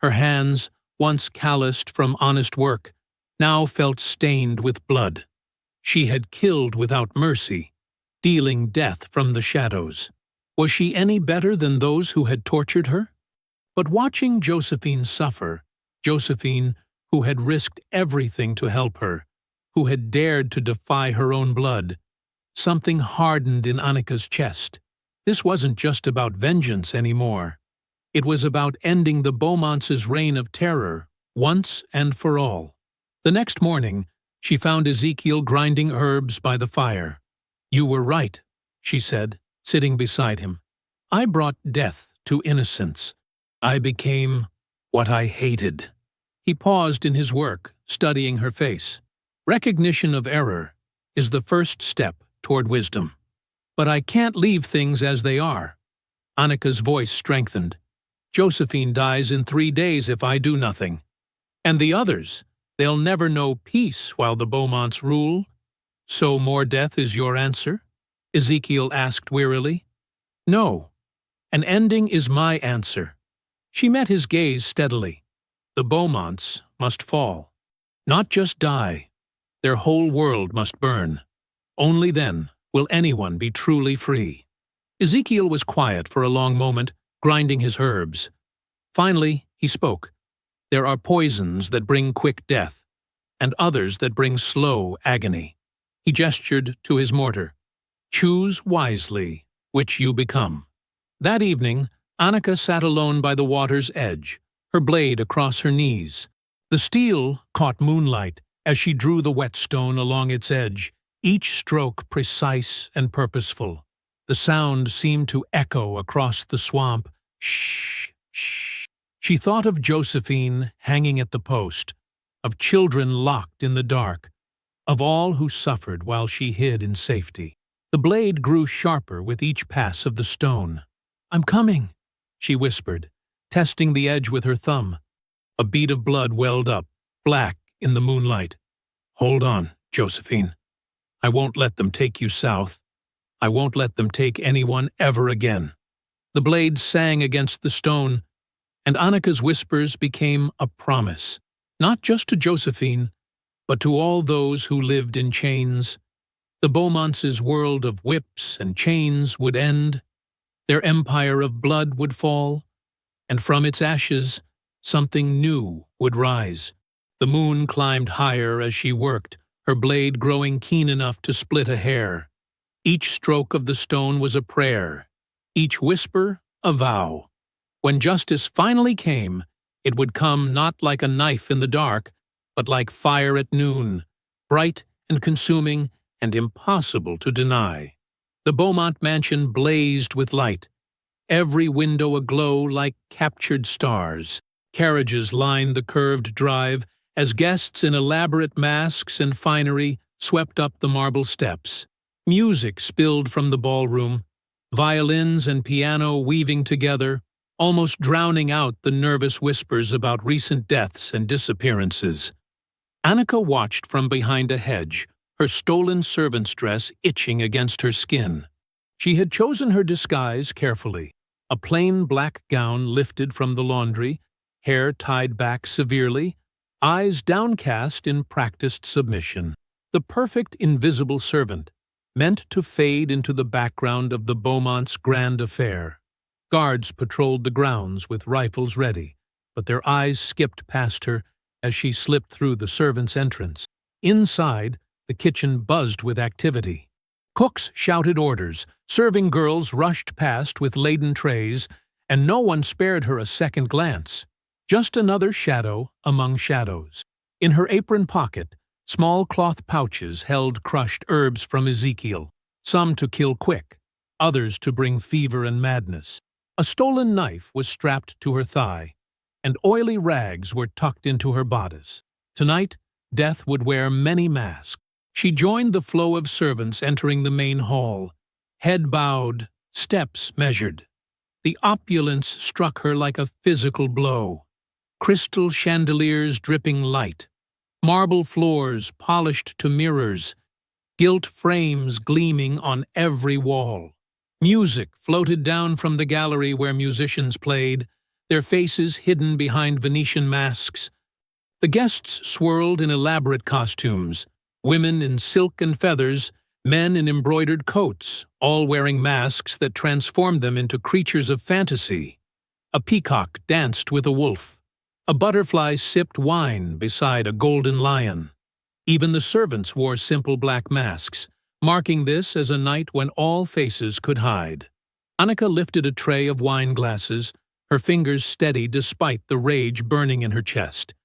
Her hands, once calloused from honest work, now felt stained with blood. She had killed without mercy, dealing death from the shadows. Was she any better than those who had tortured her? But watching Josephine suffer, Josephine, who had risked everything to help her, who had dared to defy her own blood, something hardened in Annika's chest. This wasn't just about vengeance anymore. It was about ending the Beaumonts' reign of terror, once and for all. The next morning, she found Ezekiel grinding herbs by the fire. "You were right," she said, sitting beside him. "I brought death to innocence. I became what I hated. He paused in his work, studying her face. Recognition of error is the first step toward wisdom. But I can't leave things as they are. Annika's voice strengthened. Josephine dies in 3 days if I do nothing. And the others, they'll never know peace while the Beaumonts rule. So more death is your answer? Ezekiel asked wearily. No. An ending is my answer. She met his gaze steadily. The Beaumonts must fall. Not just die. Their whole world must burn. Only then will anyone be truly free. Ezekiel was quiet for a long moment, grinding his herbs. Finally, he spoke. There are poisons that bring quick death, and others that bring slow agony. He gestured to his mortar. Choose wisely which you become. That evening, Annika sat alone by the water's edge, her blade across her knees. The steel caught moonlight as she drew the whetstone along its edge, each stroke precise and purposeful. The sound seemed to echo across the swamp. Shh, shh. She thought of Josephine hanging at the post, of children locked in the dark, of all who suffered while she hid in safety. The blade grew sharper with each pass of the stone. I'm coming, she whispered, testing the edge with her thumb. A bead of blood welled up, black in the moonlight. Hold on, Josephine. I won't let them take you south. I won't let them take anyone ever again. The blade sang against the stone, and Annika's whispers became a promise, not just to Josephine, but to all those who lived in chains. The Beaumonts' world of whips and chains would end, their empire of blood would fall, and from its ashes, something new would rise. The moon climbed higher as she worked, her blade growing keen enough to split a hair. Each stroke of the stone was a prayer, each whisper a vow. When justice finally came, it would come not like a knife in the dark, but like fire at noon, bright and consuming and impossible to deny. The Beaumont mansion blazed with light, every window aglow like captured stars. Carriages lined the curved drive as guests in elaborate masks and finery swept up the marble steps. Music spilled from the ballroom, violins and piano weaving together, almost drowning out the nervous whispers about recent deaths and disappearances. Annika watched from behind a hedge, her stolen servant's dress itching against her skin. She had chosen her disguise carefully, a plain black gown lifted from the laundry, hair tied back severely, eyes downcast in practiced submission. The perfect invisible servant, meant to fade into the background of the Beaumonts' grand affair. Guards patrolled the grounds with rifles ready, but their eyes skipped past her as she slipped through the servants' entrance. Inside, the kitchen buzzed with activity. Cooks shouted orders, serving girls rushed past with laden trays, and no one spared her a second glance. Just another shadow among shadows. In her apron pocket, small cloth pouches held crushed herbs from Ezekiel, some to kill quick, others to bring fever and madness. A stolen knife was strapped to her thigh, and oily rags were tucked into her bodice. Tonight, death would wear many masks. She joined the flow of servants entering the main hall, head bowed, steps measured. The opulence struck her like a physical blow. Crystal chandeliers dripping light, marble floors polished to mirrors, gilt frames gleaming on every wall. Music floated down from the gallery where musicians played, their faces hidden behind Venetian masks. The guests swirled in elaborate costumes, women in silk and feathers, men in embroidered coats, all wearing masks that transformed them into creatures of fantasy. A peacock danced with a wolf. A butterfly sipped wine beside a golden lion. Even the servants wore simple black masks, marking this as a night when all faces could hide. Annika lifted a tray of wine glasses, her fingers steady despite the rage burning in her chest.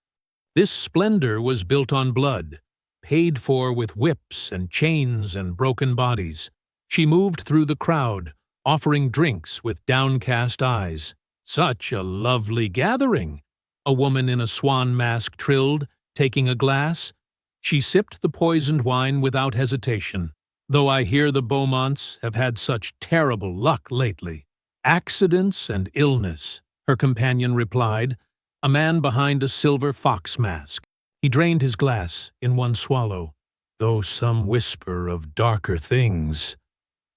This splendor was built on blood, paid for with whips and chains and broken bodies. She moved through the crowd, offering drinks with downcast eyes. "Such a lovely gathering," a woman in a swan mask trilled, taking a glass. She sipped the poisoned wine without hesitation. "Though I hear the Beaumonts have had such terrible luck lately." "Accidents and illness," her companion replied, a man behind a silver fox mask. He drained his glass in one swallow. "Though some whisper of darker things."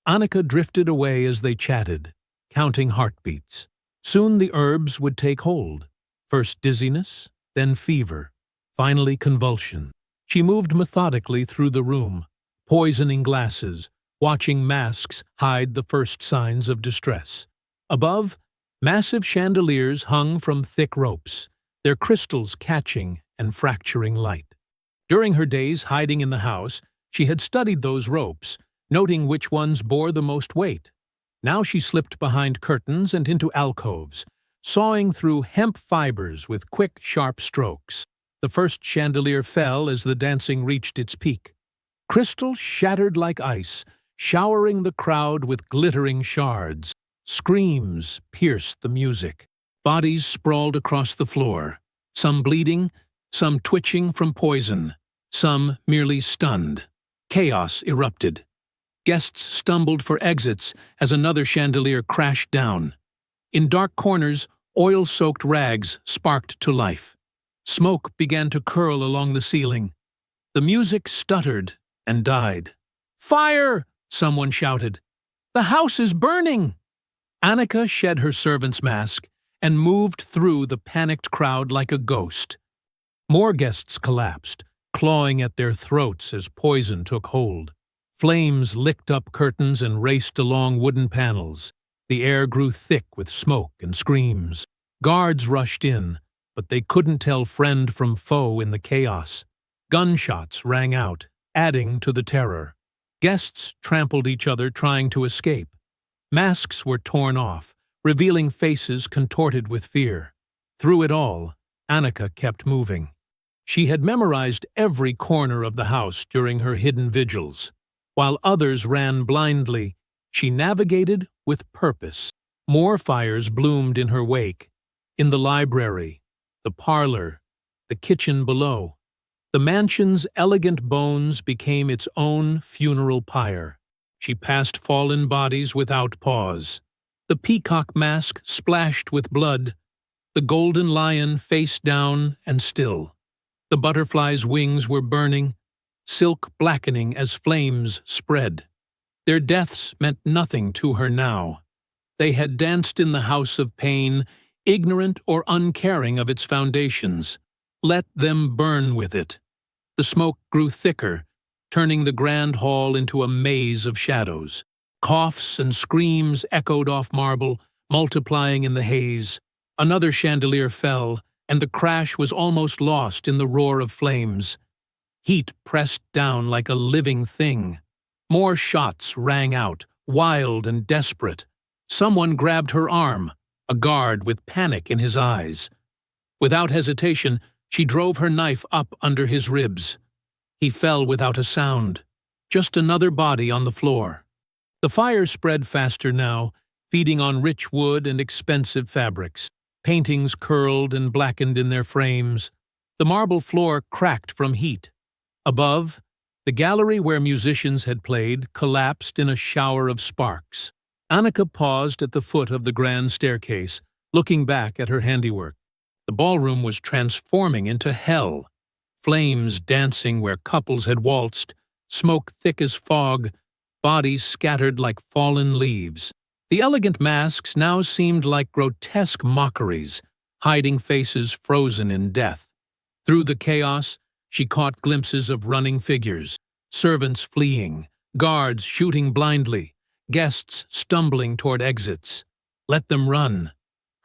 Annika drifted away as they chatted, counting heartbeats. Soon the herbs would take hold. First dizziness, then fever, finally convulsion. She moved methodically through the room, poisoning glasses, watching masks hide the first signs of distress. Above, massive chandeliers hung from thick ropes, their crystals catching and fracturing light. During her days hiding in the house, she had studied those ropes, noting which ones bore the most weight. Now she slipped behind curtains and into alcoves, sawing through hemp fibers with quick, sharp strokes. The first chandelier fell as the dancing reached its peak. Crystal shattered like ice, showering the crowd with glittering shards. Screams pierced the music. Bodies sprawled across the floor, some bleeding, some twitching from poison, some merely stunned. Chaos erupted. Guests stumbled for exits as another chandelier crashed down. In dark corners, oil-soaked rags sparked to life. Smoke began to curl along the ceiling. The music stuttered and died. "Fire!" someone shouted. "The house is burning!" Annika shed her servant's mask and moved through the panicked crowd like a ghost. More guests collapsed, clawing at their throats as poison took hold. Flames licked up curtains and raced along wooden panels. The air grew thick with smoke and screams. Guards rushed in, but they couldn't tell friend from foe in the chaos. Gunshots rang out, adding to the terror. Guests trampled each other trying to escape. Masks were torn off, revealing faces contorted with fear. Through it all, Annika kept moving. She had memorized every corner of the house during her hidden vigils. While others ran blindly, she navigated with purpose. More fires bloomed in her wake. In the library, the parlor, the kitchen below. The mansion's elegant bones became its own funeral pyre. She passed fallen bodies without pause. The peacock mask splashed with blood, the golden lion face down and still. The butterfly's wings were burning, silk blackening as flames spread. Their deaths meant nothing to her now. They had danced in the house of pain, ignorant or uncaring of its foundations. Let them burn with it. The smoke grew thicker, turning the grand hall into a maze of shadows. Coughs and screams echoed off marble, multiplying in the haze. Another chandelier fell, and the crash was almost lost in the roar of flames. Heat pressed down like a living thing. More shots rang out, wild and desperate. Someone grabbed her arm, a guard with panic in his eyes. Without hesitation, she drove her knife up under his ribs. He fell without a sound, just another body on the floor. The fire spread faster now, feeding on rich wood and expensive fabrics. Paintings curled and blackened in their frames. The marble floor cracked from heat. Above, the gallery where musicians had played collapsed in a shower of sparks. Annika paused at the foot of the grand staircase, looking back at her handiwork. The ballroom was transforming into hell. Flames dancing where couples had waltzed, smoke thick as fog, bodies scattered like fallen leaves. The elegant masks now seemed like grotesque mockeries, hiding faces frozen in death. Through the chaos, she caught glimpses of running figures, servants fleeing, guards shooting blindly, guests stumbling toward exits. Let them run.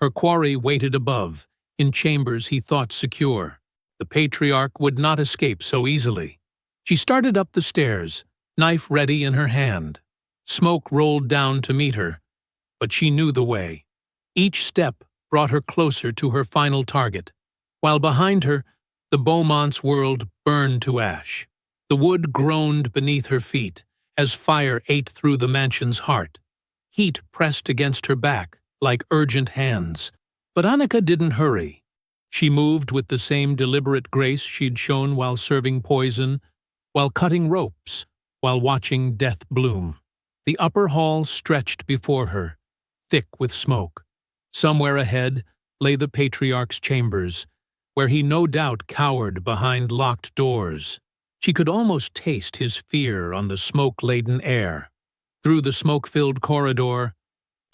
Her quarry waited above, in chambers he thought secure. The patriarch would not escape so easily. She started up the stairs, knife ready in her hand. Smoke rolled down to meet her, but she knew the way. Each step brought her closer to her final target, while behind her, the Beaumont's world burned to ash. The wood groaned beneath her feet as fire ate through the mansion's heart. Heat pressed against her back like urgent hands. But Annika didn't hurry. She moved with the same deliberate grace she'd shown while serving poison, while cutting ropes, while watching death bloom. The upper hall stretched before her, thick with smoke. Somewhere ahead lay the Patriarch's chambers, where he no doubt cowered behind locked doors. She could almost taste his fear on the smoke-laden air. Through the smoke-filled corridor,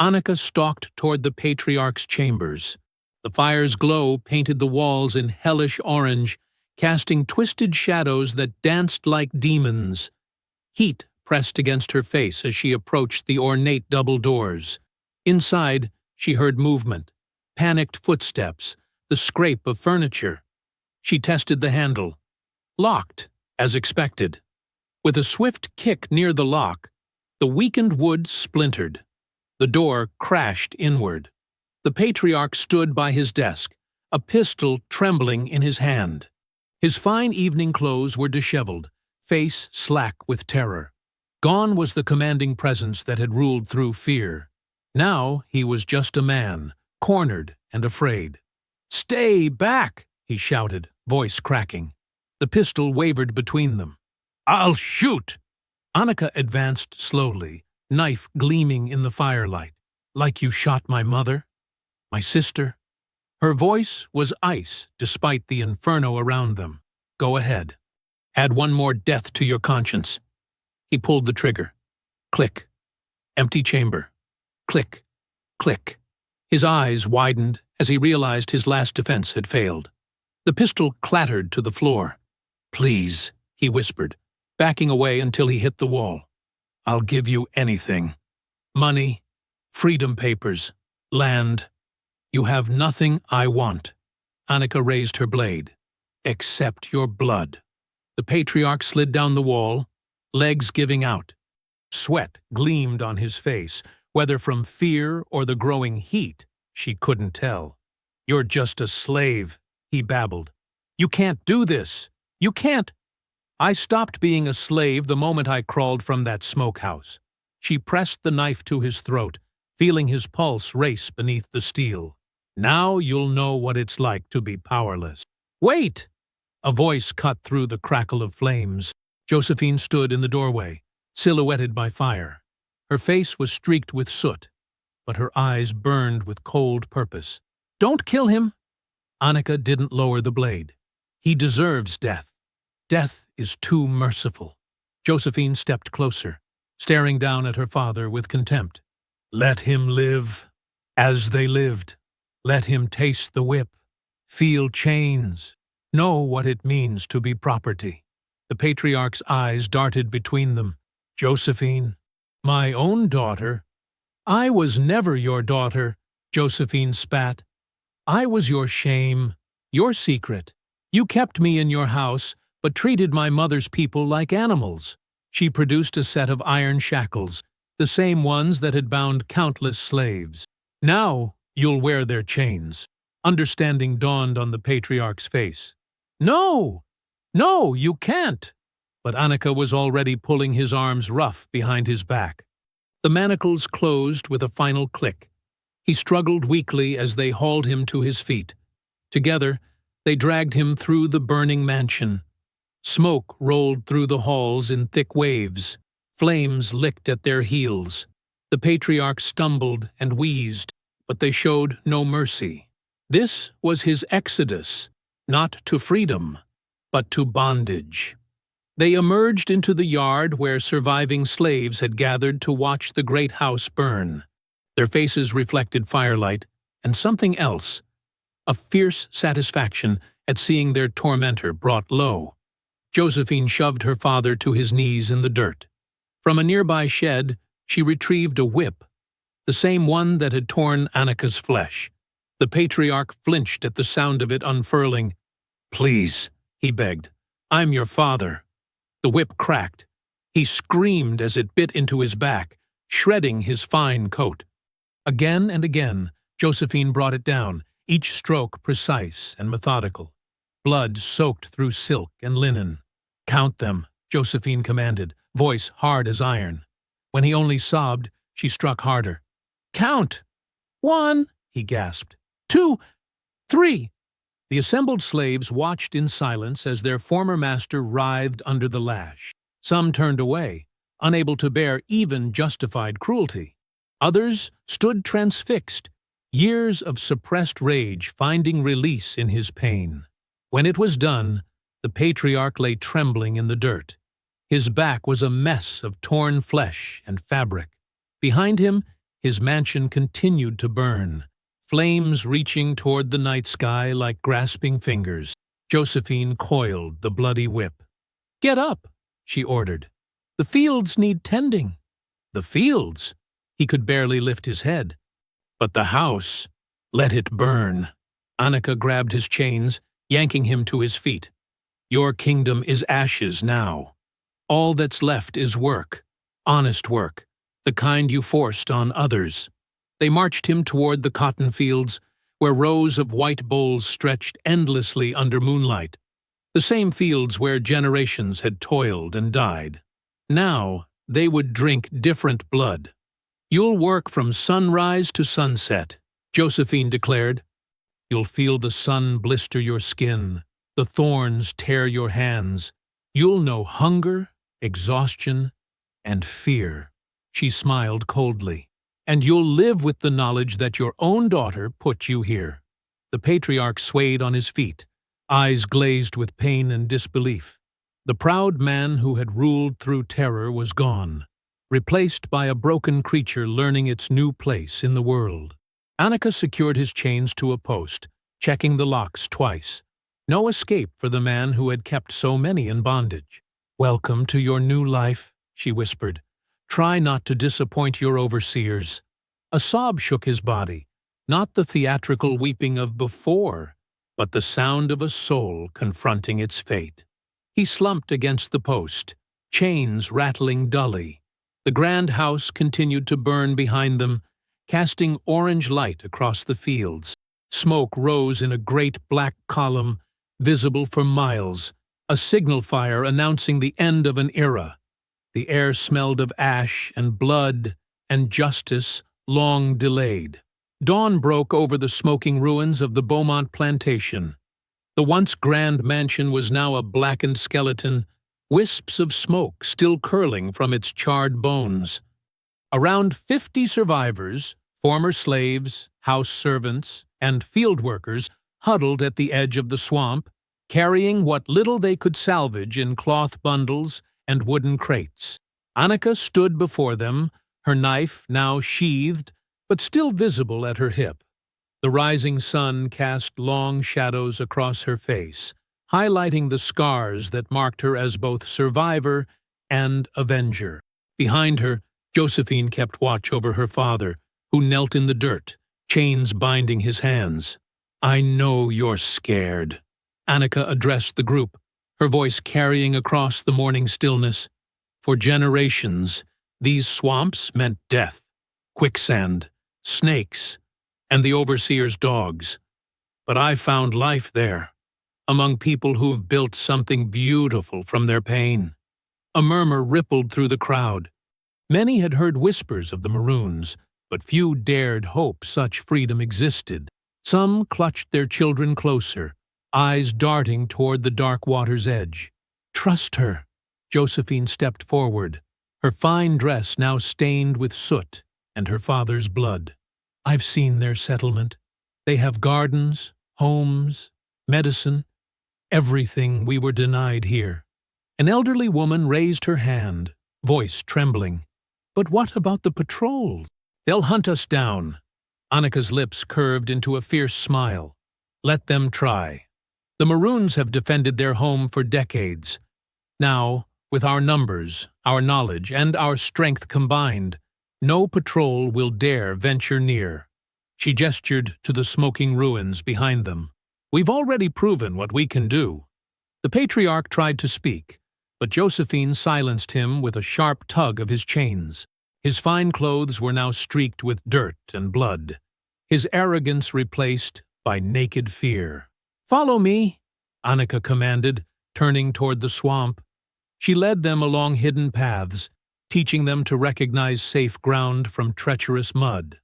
Annika stalked toward the Patriarch's chambers. The fire's glow painted the walls in hellish orange, casting twisted shadows that danced like demons. Heat pressed against her face as she approached the ornate double doors. Inside, she heard movement, panicked footsteps, the scrape of furniture. She tested the handle. Locked, as expected. With a swift kick near the lock, the weakened wood splintered. The door crashed inward. The Patriarch stood by his desk, a pistol trembling in his hand. His fine evening clothes were disheveled, face slack with terror. Gone was the commanding presence that had ruled through fear. Now he was just a man, cornered and afraid. "Stay back!" he shouted, voice cracking. The pistol wavered between them. "I'll shoot!" Annika advanced slowly, knife gleaming in the firelight. "Like you shot my mother? My sister?" Her voice was ice despite the inferno around them. "Go ahead. Add one more death to your conscience." He pulled the trigger. Click. Empty chamber. Click. Click. His eyes widened as he realized his last defense had failed. The pistol clattered to the floor. "Please," he whispered, backing away until he hit the wall. "I'll give you anything. Money, freedom papers, land. You have nothing I want." Annika raised her blade. "Except your blood." The Patriarch slid down the wall, legs giving out. Sweat gleamed on his face, whether from fear or the growing heat, she couldn't tell. "You're just a slave," he babbled. "You can't do this. You can't." "I stopped being a slave the moment I crawled from that smokehouse." She pressed the knife to his throat, feeling his pulse race beneath the steel. "Now you'll know what it's like to be powerless." "Wait!" A voice cut through the crackle of flames. Josephine stood in the doorway, silhouetted by fire. Her face was streaked with soot, but her eyes burned with cold purpose. "Don't kill him!" Annika didn't lower the blade. "He deserves death. Death is too merciful." Josephine stepped closer, staring down at her father with contempt. "Let him live as they lived. Let him taste the whip, feel chains, know what it means to be property." The Patriarch's eyes darted between them. "Josephine, my own daughter." "I was never your daughter," Josephine spat. "I was your shame, your secret. You kept me in your house, but treated my mother's people like animals." She produced a set of iron shackles, the same ones that had bound countless slaves. "Now you'll wear their chains." Understanding dawned on the Patriarch's face. "No! No, you can't!" But Annika was already pulling his arms rough behind his back. The manacles closed with a final click. He struggled weakly as they hauled him to his feet. Together, they dragged him through the burning mansion. Smoke rolled through the halls in thick waves. Flames licked at their heels. The Patriarch stumbled and wheezed, but they showed no mercy. This was his exodus, not to freedom, but to bondage. They emerged into the yard where surviving slaves had gathered to watch the great house burn. Their faces reflected firelight and something else, a fierce satisfaction at seeing their tormentor brought low. Josephine shoved her father to his knees in the dirt. From a nearby shed, she retrieved a whip, the same one that had torn Annika's flesh. The Patriarch flinched at the sound of it unfurling. "Please," he begged, "I'm your father." The whip cracked. He screamed as it bit into his back, shredding his fine coat. Again and again, Josephine brought it down, each stroke precise and methodical. Blood soaked through silk and linen. "Count them," Josephine commanded, voice hard as iron. When he only sobbed, she struck harder. "Count!" "1," he gasped. 2, 3. The assembled slaves watched in silence as their former master writhed under the lash. Some turned away, unable to bear even justified cruelty. Others stood transfixed, years of suppressed rage finding release in his pain. When it was done, the patriarch lay trembling in the dirt. His back was a mess of torn flesh and fabric. Behind him, his mansion continued to burn, flames reaching toward the night sky like grasping fingers. Josephine coiled the bloody whip. "Get up," she ordered. "The fields need tending." The fields? He could barely lift his head. But the house, let it burn. Annika grabbed his chains, yanking him to his feet. "Your kingdom is ashes now. All that's left is work, honest work, the kind you forced on others." They marched him toward the cotton fields, where rows of white bowls stretched endlessly under moonlight, the same fields where generations had toiled and died. Now they would drink different blood. "You'll work from sunrise to sunset," Josephine declared. "You'll feel the sun blister your skin, the thorns tear your hands. You'll know hunger, exhaustion, and fear." She smiled coldly. "And you'll live with the knowledge that your own daughter put you here." The patriarch swayed on his feet, eyes glazed with pain and disbelief. The proud man who had ruled through terror was gone, replaced by a broken creature learning its new place in the world. Annika secured his chains to a post, checking the locks twice. No escape for the man who had kept so many in bondage. "Welcome to your new life," she whispered. "Try not to disappoint your overseers." A sob shook his body, not the theatrical weeping of before, but the sound of a soul confronting its fate. He slumped against the post, chains rattling dully. The grand house continued to burn behind them, casting orange light across the fields. Smoke rose in a great black column, visible for miles, a signal fire announcing the end of an era. The air smelled of ash and blood and justice long delayed. Dawn broke over the smoking ruins of the Beaumont plantation. The once grand mansion was now a blackened skeleton, wisps of smoke still curling from its charred bones. Around 50 survivors, former slaves, house servants, and field workers huddled at the edge of the swamp, carrying what little they could salvage in cloth bundles and wooden crates. Annika stood before them, her knife now sheathed, but still visible at her hip. The rising sun cast long shadows across her face, highlighting the scars that marked her as both survivor and avenger. Behind her, Josephine kept watch over her father, who knelt in the dirt, chains binding his hands. "I know you're scared," Annika addressed the group, her voice carrying across the morning stillness. "For generations, these swamps meant death, quicksand, snakes, and the overseer's dogs. But I found life there, among people who've built something beautiful from their pain." A murmur rippled through the crowd. Many had heard whispers of the Maroons, but few dared hope such freedom existed. Some clutched their children closer, eyes darting toward the dark water's edge. "Trust her." Josephine stepped forward, her fine dress now stained with soot and her father's blood. "I've seen their settlement. They have gardens, homes, medicine, everything we were denied here." An elderly woman raised her hand, voice trembling. "But what about the patrols?" "They'll hunt us down." Annika's lips curved into a fierce smile. "Let them try. The Maroons have defended their home for decades. Now, with our numbers, our knowledge, and our strength combined, no patrol will dare venture near." She gestured to the smoking ruins behind them. "We've already proven what we can do." The patriarch tried to speak, but Josephine silenced him with a sharp tug of his chains. His fine clothes were now streaked with dirt and blood, his arrogance replaced by naked fear. "Follow me," Annika commanded, turning toward the swamp. She led them along hidden paths, teaching them to recognize safe ground from treacherous mud.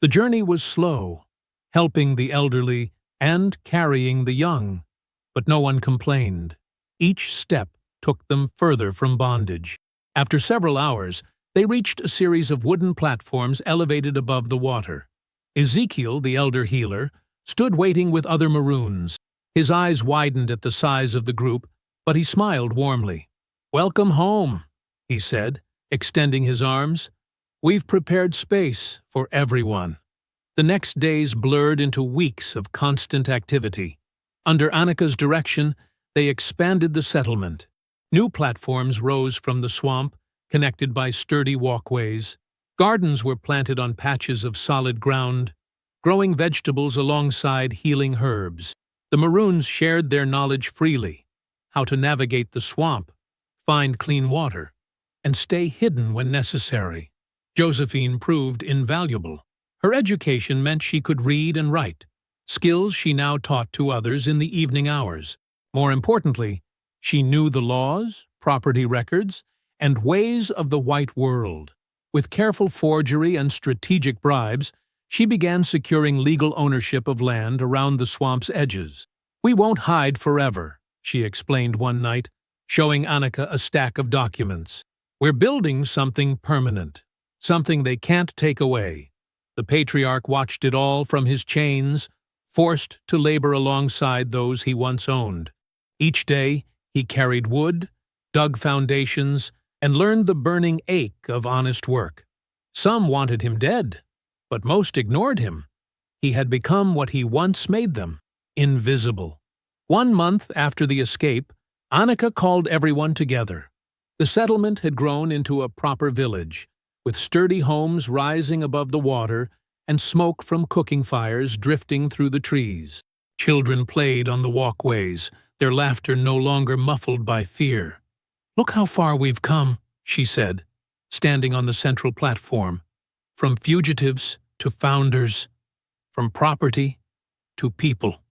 The journey was slow, helping the elderly and carrying the young. But no one complained. Each step took them further from bondage. After several hours, they reached a series of wooden platforms elevated above the water. Ezekiel, the elder healer, stood waiting with other Maroons. His eyes widened at the size of the group, but he smiled warmly. "Welcome home," he said, extending his arms. "We've prepared space for everyone." The next days blurred into weeks of constant activity. Under Annika's direction, they expanded the settlement. New platforms rose from the swamp, connected by sturdy walkways. Gardens were planted on patches of solid ground, growing vegetables alongside healing herbs. The Maroons shared their knowledge freely: how to navigate the swamp, find clean water, and stay hidden when necessary. Josephine proved invaluable. Her education meant she could read and write, skills she now taught to others in the evening hours. More importantly, she knew the laws, property records, and ways of the white world. With careful forgery and strategic bribes, she began securing legal ownership of land around the swamp's edges. "We won't hide forever," she explained one night, showing Annika a stack of documents. "We're building something permanent, something they can't take away." The patriarch watched it all from his chains, forced to labor alongside those he once owned. Each day, he carried wood, dug foundations, and learned the burning ache of honest work. Some wanted him dead, but most ignored him. He had become what he once made them: invisible. 1 month after the escape, Annika called everyone together. The settlement had grown into a proper village, with sturdy homes rising above the water and smoke from cooking fires drifting through the trees. Children played on the walkways, their laughter no longer muffled by fear. "Look how far we've come," she said, standing on the central platform. "From fugitives to founders, from property to people."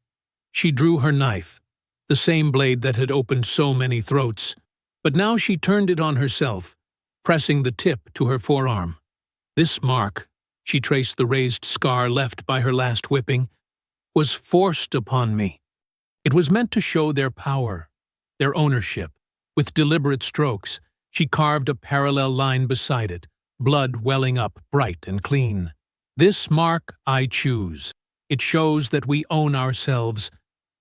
She drew her knife, the same blade that had opened so many throats, but now she turned it on herself, pressing the tip to her forearm. "This mark," she traced the raised scar left by her last whipping, "was forced upon me." It was meant to show their power, their ownership. With deliberate strokes, she carved a parallel line beside it, blood welling up bright and clean. "This mark I choose. It shows that we own ourselves,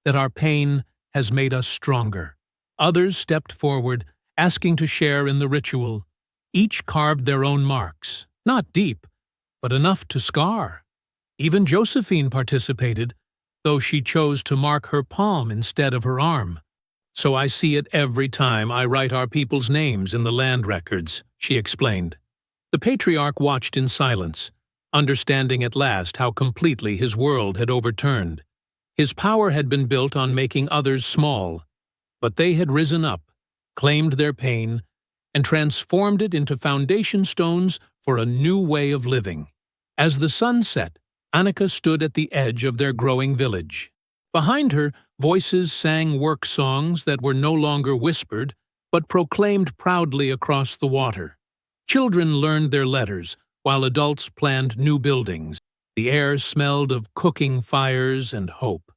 that our pain has made us stronger." Others stepped forward, asking to share in the ritual. Each carved their own marks, not deep, but enough to scar. Even Josephine participated, though she chose to mark her palm instead of her arm. "So I see it every time I write our people's names in the land records," she explained. The patriarch watched in silence, understanding at last how completely his world had overturned. His power had been built on making others small, but they had risen up, claimed their pain, and transformed it into foundation stones for a new way of living. As the sun set, Annika stood at the edge of their growing village. Behind her, voices sang work songs that were no longer whispered, but proclaimed proudly across the water. Children learned their letters, while adults planned new buildings. The air smelled of cooking fires and hope.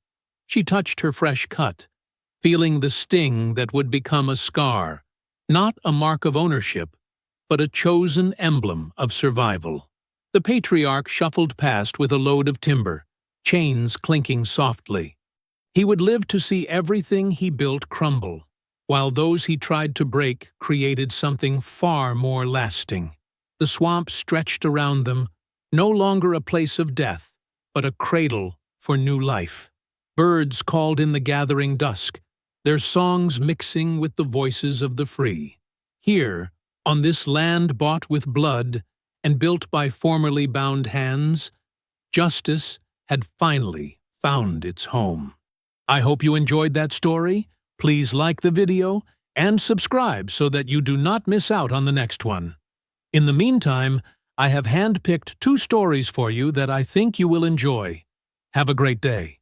She touched her fresh cut, feeling the sting that would become a scar, not a mark of ownership, but a chosen emblem of survival. The patriarch shuffled past with a load of timber, chains clinking softly. He would live to see everything he built crumble, while those he tried to break created something far more lasting. The swamp stretched around them, no longer a place of death, but a cradle for new life. Birds called in the gathering dusk, their songs mixing with the voices of the free. Here, on this land bought with blood and built by formerly bound hands, justice had finally found its home. I hope you enjoyed that story. Please like the video and subscribe so that you do not miss out on the next one. In the meantime, I have handpicked 2 stories for you that I think you will enjoy. Have a great day.